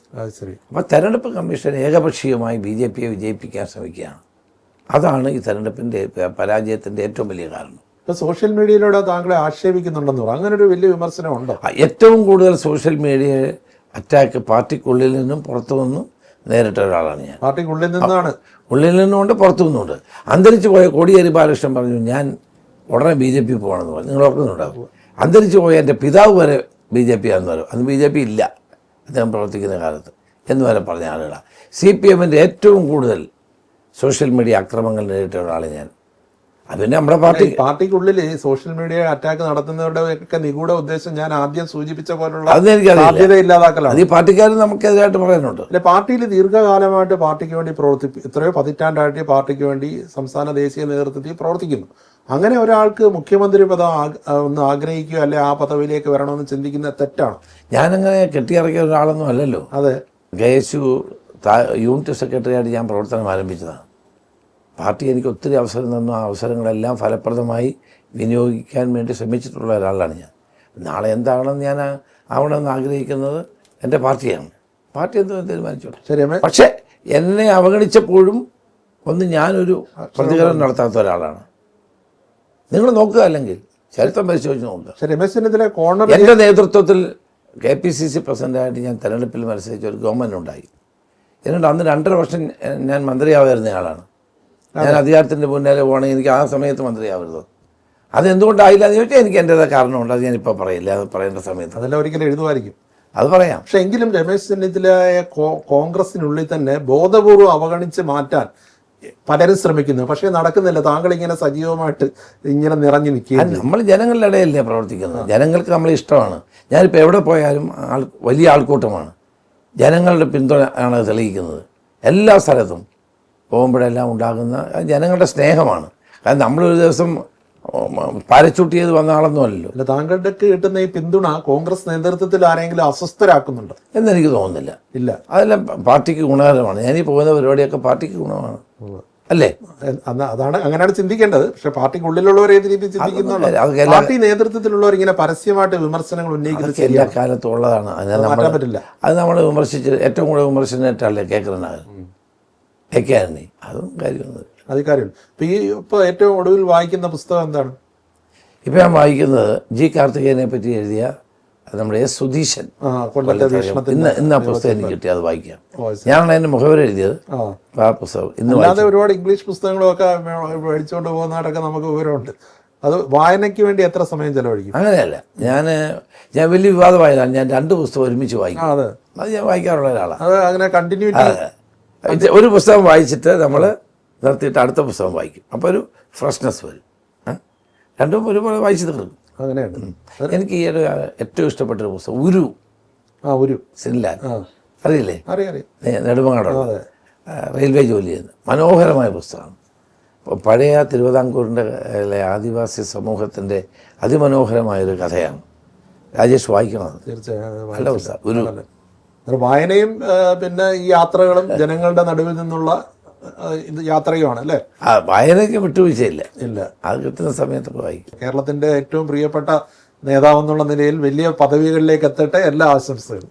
അപ്പോൾ തെരഞ്ഞെടുപ്പ് കമ്മീഷൻ ഏകപക്ഷീയമായി BJPയെ വിജയിപ്പിക്കാൻ ശ്രമിക്കുകയാണ്. അതാണ് ഈ തെരഞ്ഞെടുപ്പിൻ്റെ പരാജയത്തിൻ്റെ ഏറ്റവും വലിയ കാരണം. ഇപ്പോൾ സോഷ്യൽ മീഡിയയിലൂടെ താങ്കളെ ആക്ഷേപിക്കുന്നുണ്ടെന്ന് പറഞ്ഞു, അങ്ങനെ ഒരു വലിയ വിമർശനമുണ്ടോ? ഏറ്റവും കൂടുതൽ സോഷ്യൽ മീഡിയ അറ്റാക്ക് പാർട്ടിക്കുള്ളിൽ നിന്നും പുറത്തു നിന്നും നേരിട്ട ഒരാളാണ് ഞാൻ. പാർട്ടിക്കുള്ളിൽ നിന്നാണ്? ഉള്ളിൽ നിന്നുമുണ്ട്, പുറത്തു നിന്നുമുണ്ട്. അന്തരിച്ചു പോയ കോടിയേരി ബാലകൃഷ്ണൻ പറഞ്ഞു ഞാൻ ഉടനെ BJP പോകണമെന്ന് പറഞ്ഞു. നിങ്ങൾ ഓർക്കുന്നുണ്ടാവും. അന്തരിച്ചു പോയ എൻ്റെ പിതാവ് വരെ BJP ആണെന്ന് പറയും. അന്ന് BJP ഇല്ല അദ്ദേഹം പ്രവർത്തിക്കുന്ന കാലത്ത് എന്ന് വരെ പറഞ്ഞ ആളുകളാണ്. CPMൻ്റെ ഏറ്റവും കൂടുതൽ സോഷ്യൽ മീഡിയ അക്രമങ്ങൾ നേരിട്ട ഒരാളെ ഞാൻ. പിന്നെ നമ്മുടെ പാർട്ടിക്കുള്ളിൽ സോഷ്യൽ മീഡിയ അറ്റാക്ക് നടത്തുന്നവരുടെ ഒക്കെ നിഗൂഢ ഉദ്ദേശം ഞാൻ ആദ്യം സൂചിപ്പിച്ച പോലുള്ള സാധ്യത ഇല്ലാതാക്കലാണ്. ഈ പാർട്ടിക്കാരും നമുക്കെതിരായിട്ട് പറയാനുണ്ട്. അല്ലെ, പാർട്ടിയിൽ ദീർഘകാലമായിട്ട് പാർട്ടിക്ക് വേണ്ടി എത്രയോ പതിറ്റാണ്ടായിട്ട് പാർട്ടിക്ക് വേണ്ടി സംസ്ഥാന ദേശീയ നേതൃത്വത്തിൽ പ്രവർത്തിക്കുന്നു. അങ്ങനെ ഒരാൾക്ക് മുഖ്യമന്ത്രി പദം ഒന്ന് ആഗ്രഹിക്കുകയോ അല്ലെ ആ പദവിയിലേക്ക് വരണമെന്ന് ചിന്തിക്കുന്നത് തെറ്റാണ്. ഞാനങ്ങനെ കെട്ടിയിറക്കിയ ഒരാളൊന്നും അല്ലല്ലോ. അതെ, KSU യൂണിറ്റ് സെക്രട്ടറിയായിട്ട് ഞാൻ പ്രവർത്തനം ആരംഭിച്ചതാണ്. പാർട്ടി എനിക്ക് ഒത്തിരി അവസരം തന്നു. ആ അവസരങ്ങളെല്ലാം ഫലപ്രദമായി വിനിയോഗിക്കാൻ വേണ്ടി ശ്രമിച്ചിട്ടുള്ള ഒരാളാണ് ഞാൻ. നാളെ എന്താണെന്ന് ഞാൻ ആവണമെന്ന് ആഗ്രഹിക്കുന്നത് എൻ്റെ പാർട്ടിയാണ്. പാർട്ടി എന്തോ തീരുമാനിച്ചോട്ടെ. ശരി. പക്ഷേ എന്നെ അവഗണിച്ചപ്പോഴും ഞാനൊരു പ്രതികരണം നടത്താത്ത ഒരാളാണ്. നിങ്ങൾ നോക്കുക, അല്ലെങ്കിൽ ചരിത്രം പരിശോധിച്ച് നോക്കുക. എൻ്റെ നേതൃത്വത്തിൽ KPCC പ്രസിഡൻ്റായിട്ട് ഞാൻ തെരഞ്ഞെടുപ്പിൽ മത്സരിച്ച ഒരു ഗവൺമെൻറ് ഉണ്ടായി. എന്നിട്ട് അന്ന് 2.5 വർഷം ഞാൻ മന്ത്രിയാവുന്ന ആളാണ്. ഞാൻ അധികാരത്തിൻ്റെ മുന്നേറെ പോകണമെങ്കിൽ എനിക്ക് ആ സമയത്ത് മന്ത്രിയാവരുത്. അതെന്തുകൊണ്ടായില്ല എന്ന് ചോദിച്ചാൽ എനിക്ക് എൻ്റേതായ കാരണമുണ്ട്. അത് ഞാനിപ്പോൾ പറയില്ല. അത് പറയേണ്ട സമയത്ത് അതെല്ലാം ഒരിക്കലും എഴുതുമായിരിക്കും, അത് പറയാം. പക്ഷെ എങ്കിലും രമേശ് ചെന്നിത്തലയെ കോൺഗ്രസിനുള്ളിൽ തന്നെ ബോധപൂർവ്വം അവഗണിച്ച് മാറ്റാൻ പലരും ശ്രമിക്കുന്നു. പക്ഷേ നടക്കുന്നില്ല. താങ്കൾ ഇങ്ങനെ സജീവമായിട്ട് ഇങ്ങനെ നിറഞ്ഞു നിൽക്കുക. നമ്മൾ ജനങ്ങളുടെ ഇടയിലല്ലേ പ്രവർത്തിക്കുന്നത്. ജനങ്ങൾക്ക് നമ്മളെ ഇഷ്ടമാണ്. ഞാനിപ്പോൾ എവിടെ പോയാലും വലിയ ആൾക്കൂട്ടമാണ്. ജനങ്ങളുടെ പിന്തുണ ആണ് തെളിയിക്കുന്നത്. എല്ലാ സ്ഥലത്തും പോകുമ്പോഴെല്ലാം ഉണ്ടാകുന്ന ജനങ്ങളുടെ സ്നേഹമാണ്. കാരണം നമ്മളൊരു ദിവസം പാരച്ചൂട്ട് ചെയ്ത് വന്ന ആളൊന്നും അല്ലല്ലോ. അല്ല, താങ്കളുടെ കിട്ടുന്ന ഈ പിന്തുണ കോൺഗ്രസ് നേതൃത്വത്തിൽ ആരെങ്കിലും അസ്വസ്ഥരാക്കുന്നുണ്ട് എന്നെനിക്ക് തോന്നുന്നില്ല. ഇല്ല, അതെല്ലാം പാർട്ടിക്ക് ഗുണകരമാണ്. ഞാനീ പോകുന്ന പരിപാടിയൊക്കെ പാർട്ടിക്ക് ഗുണമാണ്, അല്ലേ? അതാണ്, അങ്ങനെയാണ് ചിന്തിക്കേണ്ടത്. പക്ഷെ പാർട്ടിക്കുള്ളിലുള്ളവർ ഏത് രീതിയിൽ ചിന്തിക്കുന്നുള്ളൂ. പാർട്ടി നേതൃത്വത്തിലുള്ളവർ ഇങ്ങനെ പരസ്യമായിട്ട് വിമർശനങ്ങൾ ഉന്നയിക്കുന്നത് എല്ലാ കാലത്തും ഉള്ളതാണ്. മാറ്റാൻ പറ്റില്ല. അത് നമ്മൾ വിമർശിച്ച് ഏറ്റവും കൂടുതൽ വിമർശനമായിട്ടല്ലേ കേൾക്കുന്നത്. അതും കാര്യമൊന്നുമില്ല. അധികാരികൾ. ഇപ്പോൾ ഏറ്റവും ഒടുവിൽ വായിക്കുന്ന പുസ്തകം എന്താണ്? ഇപ്പം ഞാൻ വായിക്കുന്നത് ജി കാർത്തികേയനെ പറ്റി എഴുതിയ നമ്മുടെ എസ് സുധീശൻ കൊല്ലത്തെ വീക്ഷണത്തിന് ഇന്ന് ആ പുസ്തകം എനിക്ക് കിട്ടി, അത് വായിക്കാം. ഞാനാണ് അതിൻ്റെ മുഖവര എഴുതിയത്. ആ പുസ്തകം ഇന്ന് അല്ലാതെ ഒരുപാട് ഇംഗ്ലീഷ് പുസ്തകങ്ങളൊക്കെ മേടിച്ചുകൊണ്ട് പോകുന്നതായിട്ടൊക്കെ നമുക്ക് വിവരമുണ്ട്. അത് വായനയ്ക്ക് വേണ്ടി എത്ര സമയം ചെലവഴിക്കും? അങ്ങനെയല്ല, ഞാൻ വലിയ വിവാദമായതാണ്. ഞാൻ 2 പുസ്തകം ഒരുമിച്ച് വായിക്കും. അതെ, അത് ഞാൻ വായിക്കാറുള്ള ഒരാളാണ്. അത് അങ്ങനെ കണ്ടിന്യൂറ്റി. ഒരു പുസ്തകം വായിച്ചിട്ട് നമ്മൾ നിർത്തിയിട്ട് അടുത്ത പുസ്തകം വായിക്കും. അപ്പോൾ ഒരു ഫ്രഷ്നെസ് വരും. രണ്ടും ഒരുപോലെ വായിച്ചു തീർക്കും. അങ്ങനെയാണ്. എനിക്ക് ഈ ഒരു ഏറ്റവും ഇഷ്ടപ്പെട്ടൊരു പുസ്തകം ഉരു സിൻലാൻ, അറിയില്ലേ? അറിയാം. നെടുമങ്ങാടുള്ള റെയിൽവേ ജോലി ചെയ്യുന്ന മനോഹരമായ പുസ്തകമാണ്. അപ്പോൾ പഴയ തിരുവിതാംകൂറിൻ്റെ ആദിവാസി സമൂഹത്തിൻ്റെ അതിമനോഹരമായൊരു കഥയാണ്. രാജേഷ് വായിക്കണം. തീർച്ചയായും നല്ല പുസ്തകം. ഒരു വായനയും പിന്നെ ഈ യാത്രകളും ജനങ്ങളുടെ നടുവിൽ നിന്നുള്ള ഇത് യാത്രയുമാണ് അല്ലേ? വായനയ്ക്ക് വിട്ടുവീഴ്ചയില്ല. ഇല്ല, അത് കിട്ടുന്ന സമയത്തൊക്കെ വായിക്കും. കേരളത്തിൻ്റെ ഏറ്റവും പ്രിയപ്പെട്ട നേതാവെന്നുള്ള നിലയിൽ വലിയ പദവികളിലേക്ക് എത്തട്ടെ. എല്ലാ ആശംസകളും.